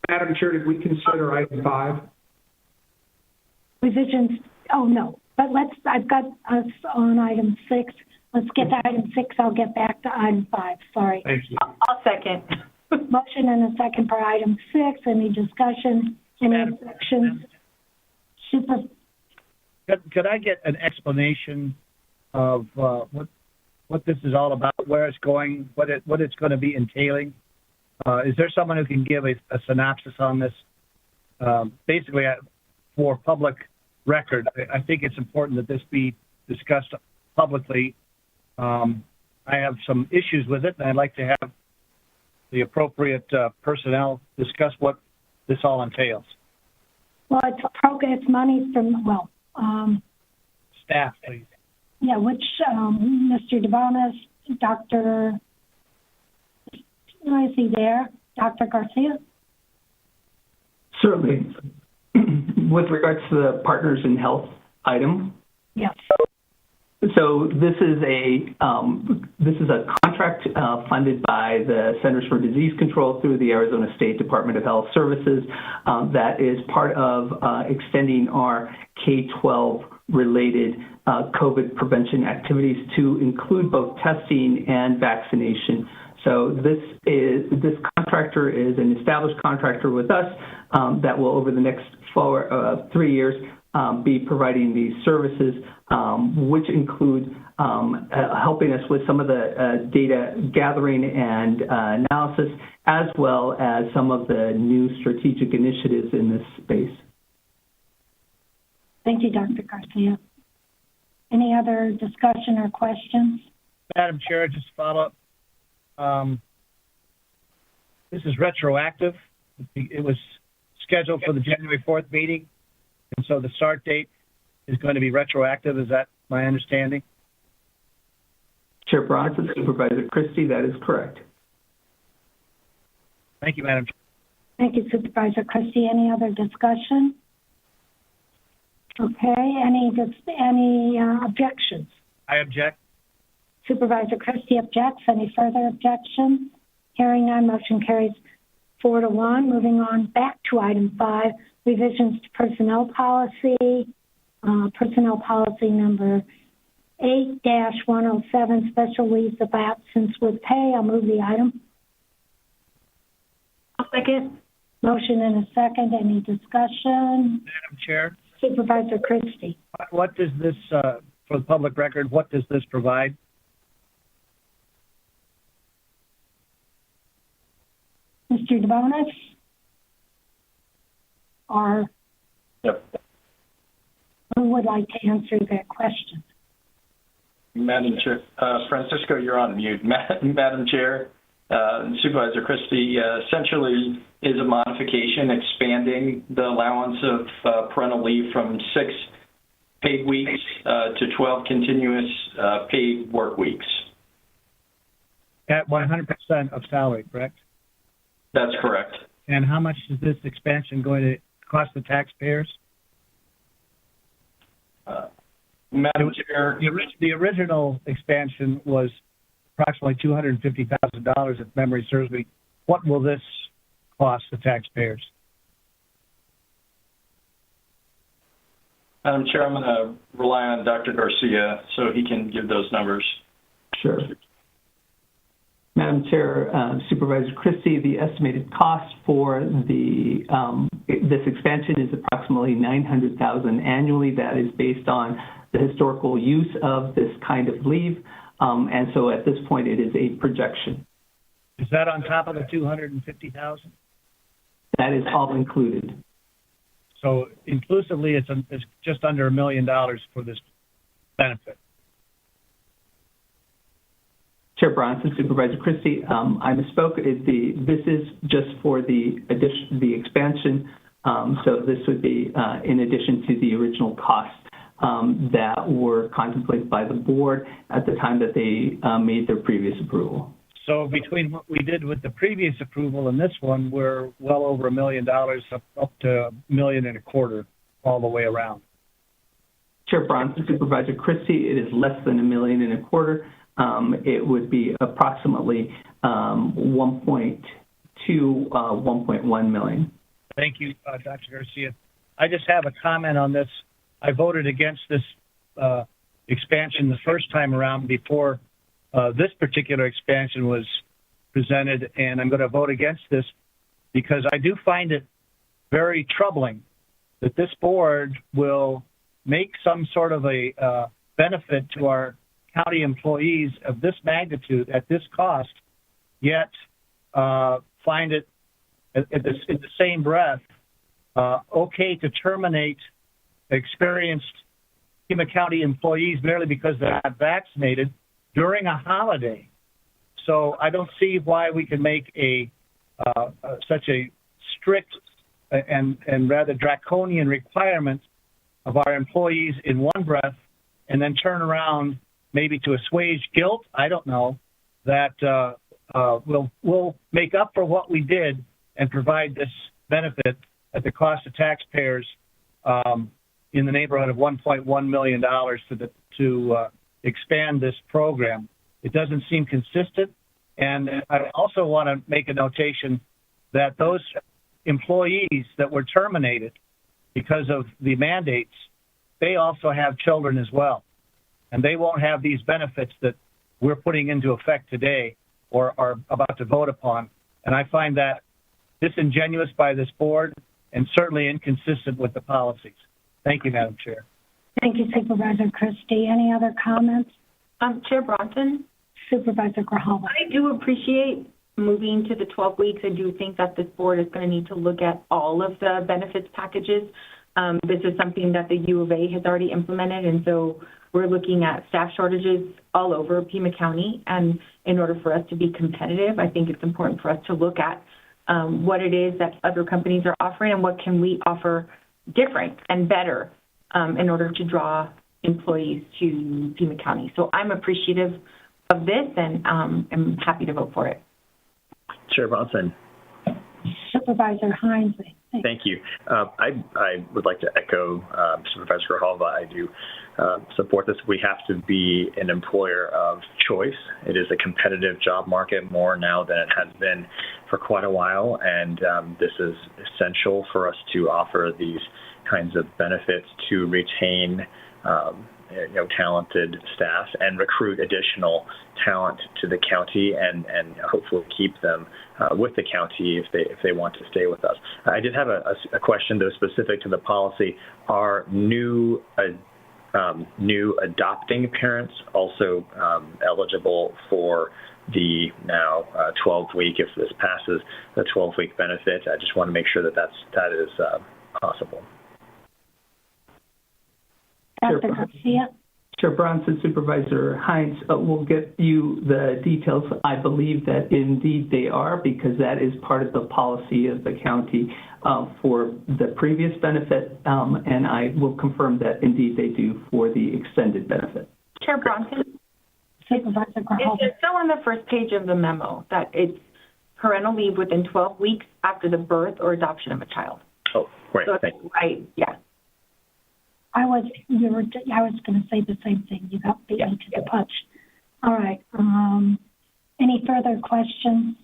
Speaker 10: Madam Chair, did we consider item 5?
Speaker 3: Revisions, oh no, but I've got us on item 6. Let's get to item 6, I'll get back to item 5, sorry.
Speaker 10: Thank you.
Speaker 11: I'll second.
Speaker 3: Motion and a second for item 6, any discussion, any objections?
Speaker 5: Could I get an explanation of what this is all about, where it's going, what it's going to be entailing? Is there someone who can give a synopsis on this? Basically, for public record, I think it's important that this be discussed publicly. I have some issues with it, and I'd like to have the appropriate personnel discuss what this all entails.
Speaker 3: Well, it's money from,
Speaker 5: Staff, please.
Speaker 3: yeah, which Mr. DeBonis, Dr. Is he there? Dr. Garcia?
Speaker 2: Certainly. With regards to the Partners in Health item,
Speaker 3: Yes.
Speaker 2: so this is a contract funded by the Centers for Disease Control through the Arizona State Department of Health Services that is part of extending our K-12 related COVID prevention activities to include both testing and vaccination. So this contractor is an established contractor with us that will, over the next 3 years, be providing these services, which include helping us with some of the data gathering and analysis, as well as some of the new strategic initiatives in this space.
Speaker 3: Thank you, Dr. Garcia. Any other discussion or questions?
Speaker 5: Madam Chair, just follow up. This is retroactive. It was scheduled for the January 4th meeting, and so the start date is going to be retroactive. Is that my understanding?
Speaker 2: Chair Bronson, Supervisor Christie, that is correct.
Speaker 5: Thank you, Madam Chair.
Speaker 3: Thank you, Supervisor Christie. Any other discussion? Okay, any objections?
Speaker 5: I object.
Speaker 3: Supervisor Christie objects. Any further objections? Hearing none, motion carries 4-1. Moving on back to item 5, revisions to personnel policy. Personnel policy number 8-107, special leaves of absence with pay. I'll move the item.
Speaker 11: I'll second.
Speaker 3: Motion and a second. Any discussion?
Speaker 5: Madam Chair.
Speaker 3: Supervisor Christie.
Speaker 5: What does this, for the public record, what does this provide?
Speaker 3: Mr. DeBonis? Or
Speaker 9: Yep.
Speaker 3: who would like to answer that question?
Speaker 9: Madam Chair, Francisco, you're on mute. Madam Chair, Supervisor Christie, essentially is a modification expanding the allowance of parental leave from 6 paid weeks to 12 continuous paid work weeks.
Speaker 5: At 100% of salary, correct?
Speaker 9: That's correct.
Speaker 5: And how much is this expansion going to cost the taxpayers?
Speaker 9: Madam Chair,
Speaker 5: the original expansion was approximately $250,000, if memory serves me. What will this cost the taxpayers?
Speaker 9: Madam Chair, I'm going to rely on Dr. Garcia so he can give those numbers.
Speaker 2: Sure. Madam Chair, Supervisor Christie, the estimated cost for this expansion is approximately $900,000 annually. That is based on the historical use of this kind of leave, and so at this point it is a projection.
Speaker 5: Is that on top of the $250,000?
Speaker 2: That is all included.
Speaker 5: So inclusively, it's just under $1 million for this benefit.
Speaker 2: Chair Bronson, Supervisor Christie, I misspoke. This is just for the expansion. So this would be in addition to the original costs that were contemplated by the board at the time that they made their previous approval.
Speaker 5: So between what we did with the previous approval and this one, we're well over $1 million, up to $1.25 million all the way around.
Speaker 2: Chair Bronson, Supervisor Christie, it is less than $1.25 million. It would be approximately 1.2, 1.1 million.
Speaker 5: Thank you, Dr. Garcia. I just have a comment on this. I voted against this expansion the first time around before this particular expansion was presented, and I'm going to vote against this because I do find it very troubling that this board will make some sort of a benefit to our county employees of this magnitude at this cost, yet find it in the same breath okay to terminate experienced Pima County employees merely because they're not vaccinated during a holiday. So I don't see why we can make such a strict and rather draconian requirement of our employees in one breath and then turn around maybe to assuage guilt, I don't know, that we'll make up for what we did and provide this benefit at the cost of taxpayers in the neighborhood of $1.1 million to expand this program. It doesn't seem consistent. And I also want to make a notation that those employees that were terminated because of the mandates, they also have children as well. And they won't have these benefits that we're putting into effect today or are about to vote upon. And I find that disingenuous by this board and certainly inconsistent with the policies. Thank you, Madam Chair.
Speaker 3: Thank you, Supervisor Christie. Any other comments?
Speaker 11: Chair Bronson?
Speaker 3: Supervisor Grijalva.
Speaker 11: I do appreciate moving to the 12 weeks. I do think that this board is going to need to look at all of the benefits packages. This is something that the U of A has already implemented, and so we're looking at staff shortages all over Pima County. And in order for us to be competitive, I think it's important for us to look at what it is that other companies are offering and what can we offer different and better in order to draw employees to Pima County. So I'm appreciative of this and I'm happy to vote for it.
Speaker 7: Chair Bronson.
Speaker 3: Supervisor Hines.
Speaker 7: Thank you. I would like to echo Supervisor Grijalva. I do support this. We have to be an employer of choice. It is a competitive job market more now than it has been for quite a while, and this is essential for us to offer these kinds of benefits to retain talented staff and recruit additional talent to the county and hopefully keep them with the county if they want to stay with us. I did have a question though specific to the policy. Are new adopting parents also eligible for the now 12-week, if this passes, the 12-week benefit? I just want to make sure that is possible.
Speaker 3: Dr. Garcia.
Speaker 2: Chair Bronson, Supervisor Hines, will get you the details. I believe that indeed they are, because that is part of the policy of the county for the previous benefit, and I will confirm that indeed they do for the extended benefit.
Speaker 11: Chair Bronson,
Speaker 3: Supervisor Grijalva.
Speaker 11: it's still on the first page of the memo that it's parental leave within 12 weeks after the birth or adoption of a child.
Speaker 7: Oh, great.
Speaker 11: So
Speaker 7: Thank you.
Speaker 11: right, yeah.
Speaker 3: I was going to say the same thing. You got beat me to the punch. All right. Any further questions?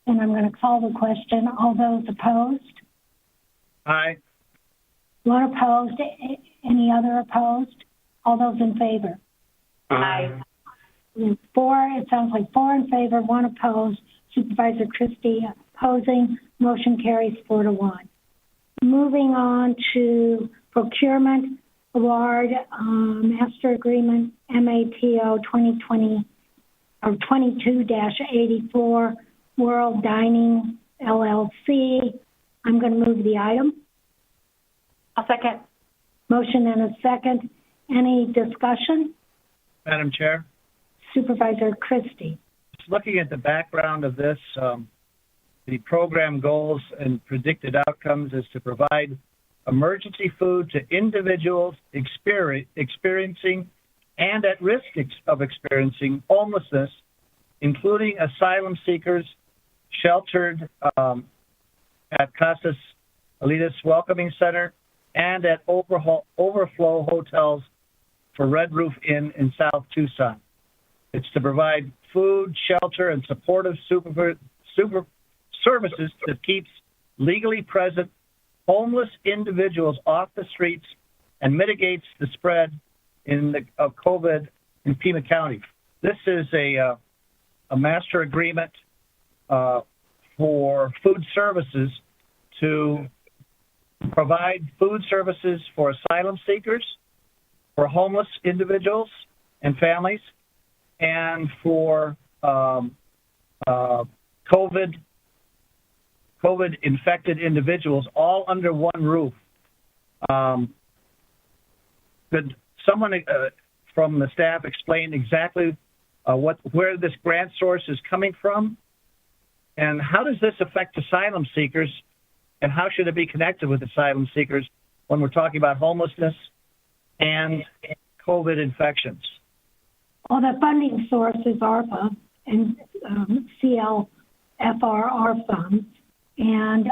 Speaker 3: And I'm going to call the question. All those opposed?
Speaker 5: Aye.
Speaker 3: One opposed. Any other opposed? All those in favor?
Speaker 11: Aye.
Speaker 3: Four. It sounds like four in favor, one opposed. Supervisor Christie opposing. Motion carries 4-1. Moving on to procurement award, master agreement, MATO 2020 or 22-84, World Dining LLC. I'm going to move the item.
Speaker 11: I'll second.
Speaker 3: Motion and a second. Any discussion?
Speaker 5: Madam Chair,
Speaker 3: Supervisor Christie.
Speaker 5: just looking at the background of this, the program goals and predicted outcomes is to provide emergency food to individuals experiencing and at risk of experiencing homelessness, including asylum seekers sheltered at Casas Alitas Welcoming Center and at overflow hotels for Red Roof Inn in South Tucson. It's to provide food, shelter, and supportive services that keeps legally present homeless individuals off the streets and mitigates the spread of COVID in Pima County. This is a master agreement for food services to provide food services for asylum seekers, for homeless individuals and families, and for COVID-infected individuals, all under one roof. Could someone from the staff explain exactly where this grant source is coming from? And how does this affect asylum seekers? And how should it be connected with asylum seekers when we're talking about homelessness and COVID infections?
Speaker 3: Well, the funding source is ARPA and CLFRR funds. And,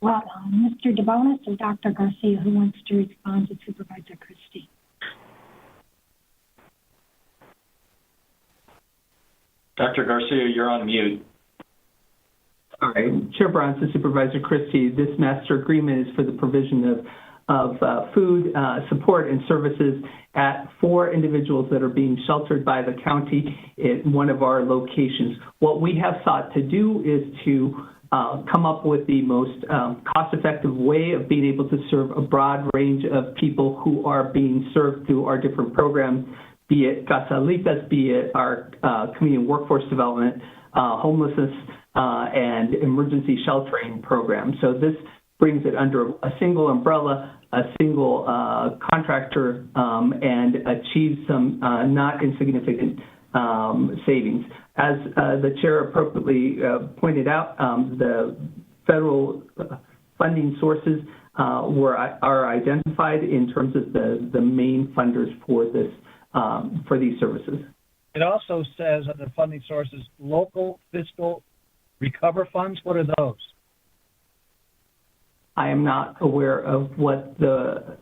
Speaker 3: Mr. DeBonis or Dr. Garcia, who wants to respond to Supervisor Christie?
Speaker 9: Dr. Garcia, you're on mute.
Speaker 2: All right, Chair Bronson, Supervisor Christie, this master agreement is for the provision of food, support, and services for individuals that are being sheltered by the county in one of our locations. What we have sought to do is to come up with the most cost-effective way of being able to serve a broad range of people who are being served through our different programs, be it Casa Alitas, be it our community and workforce development, homelessness, and emergency sheltering program. So this brings it under a single umbrella, a single contractor, and achieves some not insignificant savings. As the chair appropriately pointed out, the federal funding sources are identified in terms of the main funders for this for these services.
Speaker 5: It also says on the funding sources, local fiscal recover funds. What are those?
Speaker 2: I am not aware of what the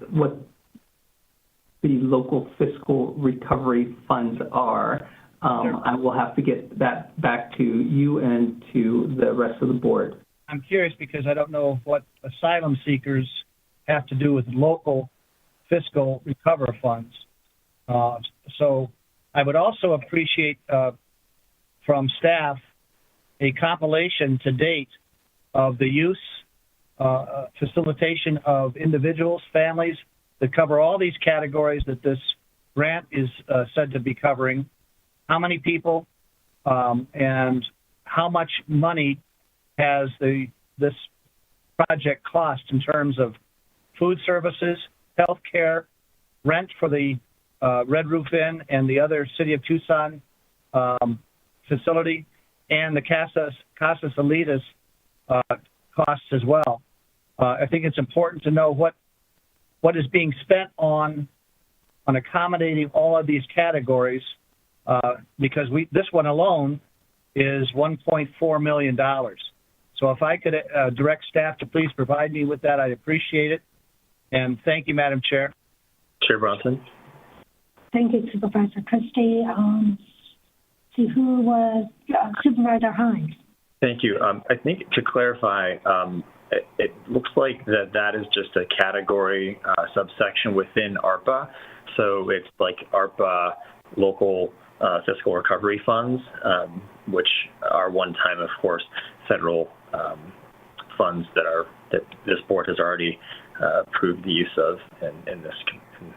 Speaker 2: local fiscal recovery funds are. I will have to get that back to you and to the rest of the board.
Speaker 5: I'm curious because I don't know what asylum seekers have to do with local fiscal recover funds. So I would also appreciate from staff a compilation to date of the use, facilitation of individuals, families that cover all these categories that this grant is said to be covering. How many people and how much money has this project cost in terms of food services, health care, rent for the Red Roof Inn and the other City of Tucson facility, and the Casas Alitas costs as well. I think it's important to know what is being spent on accommodating all of these categories, because this one alone is $1.4 million. So if I could direct staff to please provide me with that, I'd appreciate it. And thank you, Madam Chair.
Speaker 7: Chair Bronson.
Speaker 3: Thank you, Supervisor Christie. See who was Supervisor Hines.
Speaker 7: Thank you. I think to clarify, it looks like that is just a category subsection within ARPA. So it's like ARPA local fiscal recovery funds, which are one-time, of course, federal funds that this board has already approved the use of in this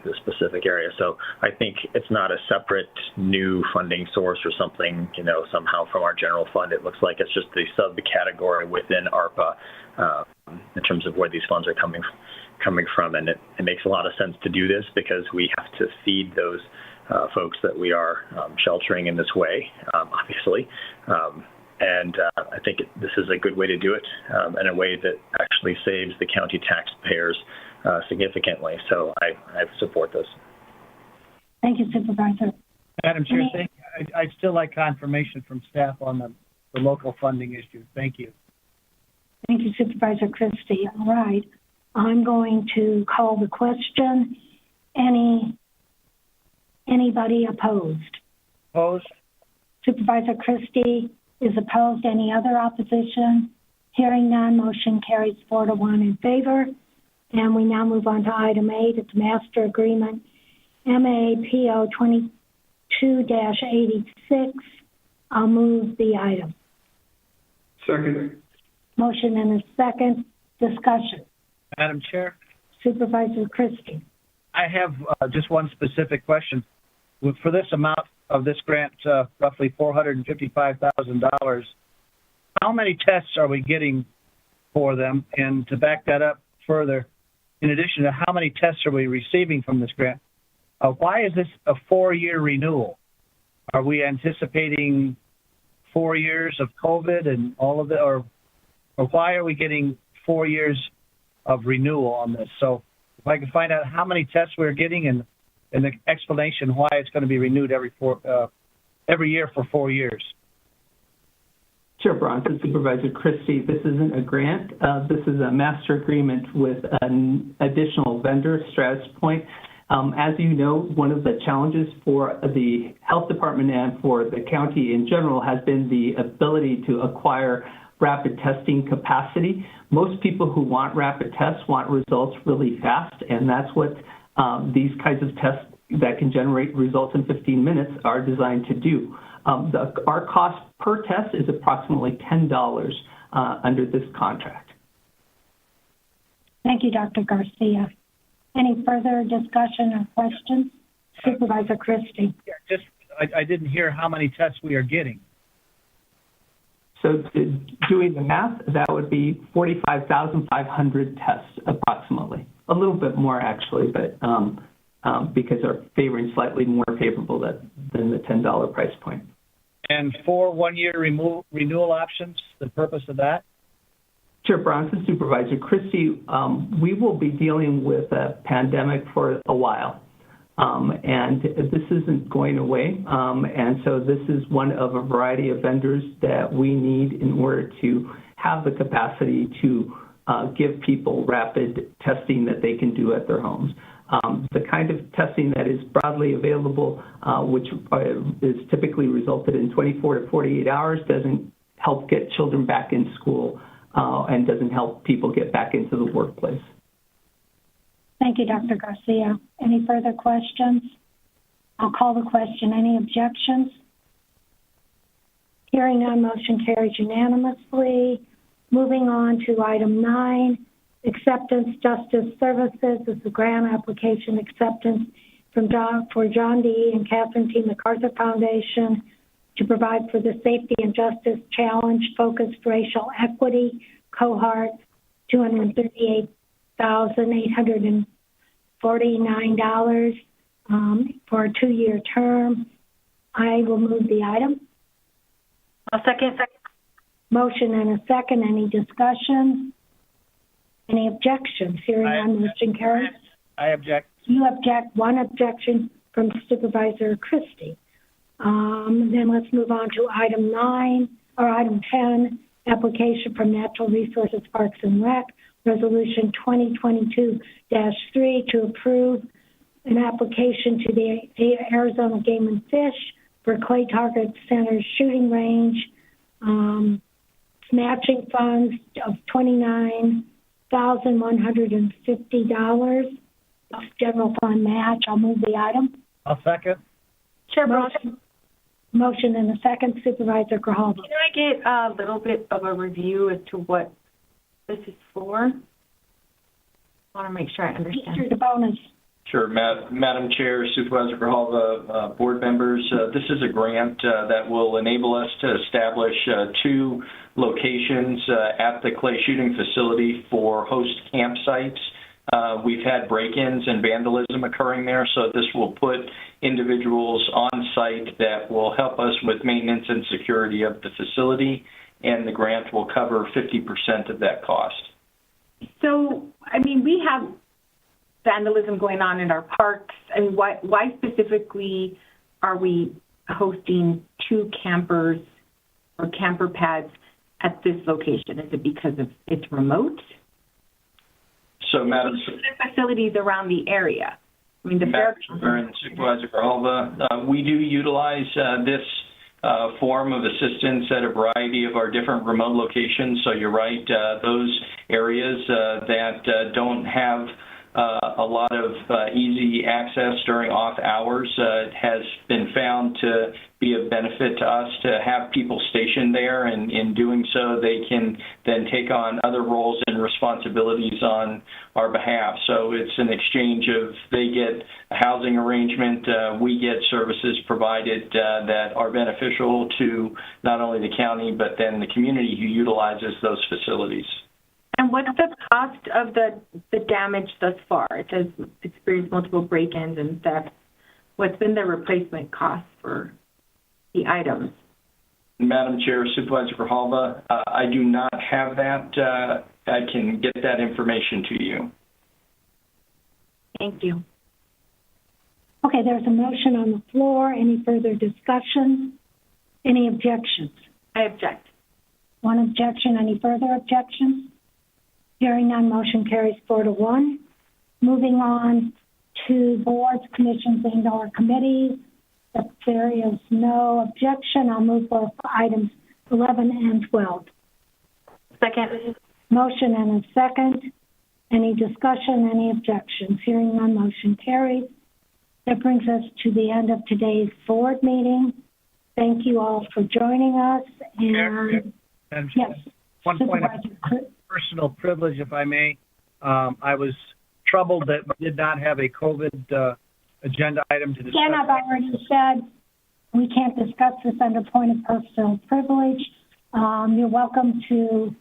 Speaker 7: this specific area. So I think it's not a separate new funding source or something, somehow from our general fund. It looks like it's just a subcategory within ARPA in terms of where these funds are coming from. And it makes a lot of sense to do this because we have to feed those folks that we are sheltering in this way, obviously. And I think this is a good way to do it in a way that actually saves the county taxpayers significantly. So I support this.
Speaker 3: Thank you, Supervisor.
Speaker 5: Madam Chair, I'd still like confirmation from staff on the local funding issue. Thank you.
Speaker 3: Thank you, Supervisor Christie. All right. I'm going to call the question. Anybody opposed?
Speaker 5: Opposed?
Speaker 3: Supervisor Christie is opposed. Any other opposition? Hearing none, motion carries 4-1 in favor. And we now move on to item 8. It's Master Agreement MAPO 22-86. I'll move the item.
Speaker 10: Second.
Speaker 3: Motion and a second. Discussion.
Speaker 5: Madam Chair?
Speaker 3: Supervisor Christie.
Speaker 5: I have just one specific question. For this amount of this grant, roughly $455,000, how many tests are we getting for them? And to back that up further, in addition to how many tests are we receiving from this grant, why is this a 4-year renewal? Are we anticipating 4 years of COVID and all of it, or why are we getting 4 years of renewal on this? So if I can find out how many tests we're getting and the explanation why it's going to be renewed every year for 4 years.
Speaker 2: Sure, Bronson. Supervisor Christie, this isn't a grant. This is a master agreement with an additional vendor, Stratus Point. As you know, one of the challenges for the health department and for the county in general has been the ability to acquire rapid testing capacity. Most people who want rapid tests want results really fast, and that's what these kinds of tests that can generate results in 15 minutes are designed to do. Our cost per test is approximately $10 under this contract.
Speaker 3: Thank you, Dr. Garcia. Any further discussion or questions? Supervisor Christie.
Speaker 5: I didn't hear how many tests we are getting.
Speaker 2: So doing the math, that would be 45,500 tests approximately. A little bit more actually, but because they're favoring slightly more favorable than the $10 price point.
Speaker 5: And 4 1-year renewal options, the purpose of that?
Speaker 2: Sure, Bronson. Supervisor Christie, we will be dealing with a pandemic for a while. And this isn't going away. And so this is one of a variety of vendors that we need in order to have the capacity to give people rapid testing that they can do at their homes. The kind of testing that is broadly available, which is typically resulted in 24 to 48 hours, doesn't help get children back in school and doesn't help people get back into the workplace.
Speaker 3: Thank you, Dr. Garcia. Any further questions? I'll call the question. Any objections? Hearing none, motion carries unanimously. Moving on to item 9, Acceptance Justice Services. This is a grant application acceptance for John D. and Catherine T. MacArthur Foundation to provide for the Safety and Justice Challenge Focused Racial Equity Cohort, $238,849 for a 2-year term. I will move the item.
Speaker 11: I'll second.
Speaker 3: Motion and a second. Any discussion? Any objections? Hearing none, motion carries.
Speaker 5: I object.
Speaker 3: You object. One objection from Supervisor Christie. Then let's move on to item 10, application from Natural Resources Parks and Rec, Resolution 2022-3 to approve an application to the Arizona Game and Fish for Clay Target Center shooting range, matching funds of $29,150. General fund match. I'll move the item.
Speaker 5: I'll second.
Speaker 11: Chair
Speaker 3: Motion and a second. Supervisor Grijalva.
Speaker 11: Can I get a little bit of a review as to what this is for? I want to make sure I understand.
Speaker 3: Mr. DeBonis,
Speaker 9: Sure. Madam Chair, Supervisor Grijalva, board members, this is a grant that will enable us to establish 2 locations at the clay shooting facility for host campsites. We've had break-ins and vandalism occurring there, so this will put individuals on site that will help us with maintenance and security of the facility, and the grant will cover 50% of that cost.
Speaker 11: So, I mean, we have vandalism going on in our parks. I mean, why specifically are we hosting 2 campers or camper pads at this location? Is it because it's remote?
Speaker 9: So, Madam
Speaker 11: facilities around the area. I mean, the
Speaker 9: Madam and Supervisor Grijalva, we do utilize this form of assistance at a variety of our different remote locations. So you're right, those areas that don't have a lot of easy access during off hours has been found to be of benefit to us to have people stationed there, and in doing so they can then take on other roles and responsibilities on our behalf. So it's an exchange of they get a housing arrangement, we get services provided that are beneficial to not only the county but then the community who utilizes those facilities.
Speaker 11: And what's the cost of the damage thus far? It says experienced multiple break-ins and thefts. What's been the replacement cost for the items?
Speaker 9: Madam Chair, Supervisor Grijalva, I do not have that. I can get that information to you.
Speaker 11: Thank you.
Speaker 3: Okay, there's a motion on the floor. Any further discussion? Any objections?
Speaker 11: I object.
Speaker 3: One objection. Any further objections? Hearing none, motion carries 4-1. Moving on to boards, commissions, and/or committees. If there is no objection, I'll move for items 11 and 12.
Speaker 11: Second.
Speaker 3: Motion and a second. Any discussion, any objections? Hearing none, motion carries. That brings us to the end of today's board meeting. Thank you all for joining us. And yes,
Speaker 5: one point of personal privilege, if I may. I was troubled that we did not have a COVID agenda item to discuss.
Speaker 3: Again, I've already said we can't discuss this under point of personal privilege. You're welcome to,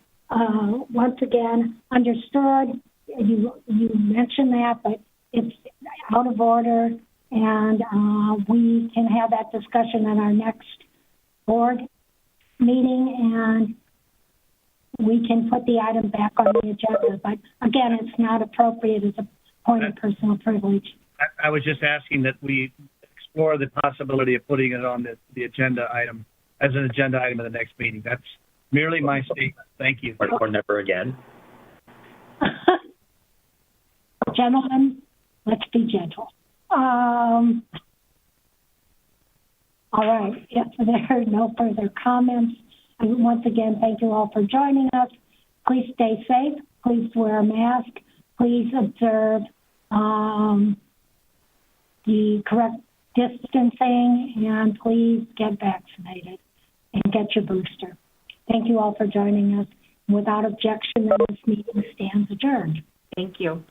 Speaker 3: once again, understood. You mentioned that, but it's out of order, and we can have that discussion in our next board meeting, and we can put the item back on the agenda. But again, it's not appropriate as a point of personal privilege.
Speaker 5: I was just asking that we explore the possibility of putting it on the agenda item as an agenda item in the next meeting. That's merely my statement. Thank you.
Speaker 7: Or never again.
Speaker 3: Gentlemen, let's be gentle. All right. If there are no further comments, once again, thank you all for joining us. Please stay safe. Please wear a mask. Please observe the correct distancing, and please get vaccinated and get your booster. Thank you all for joining us. Without objection, this meeting stands adjourned.
Speaker 11: Thank you.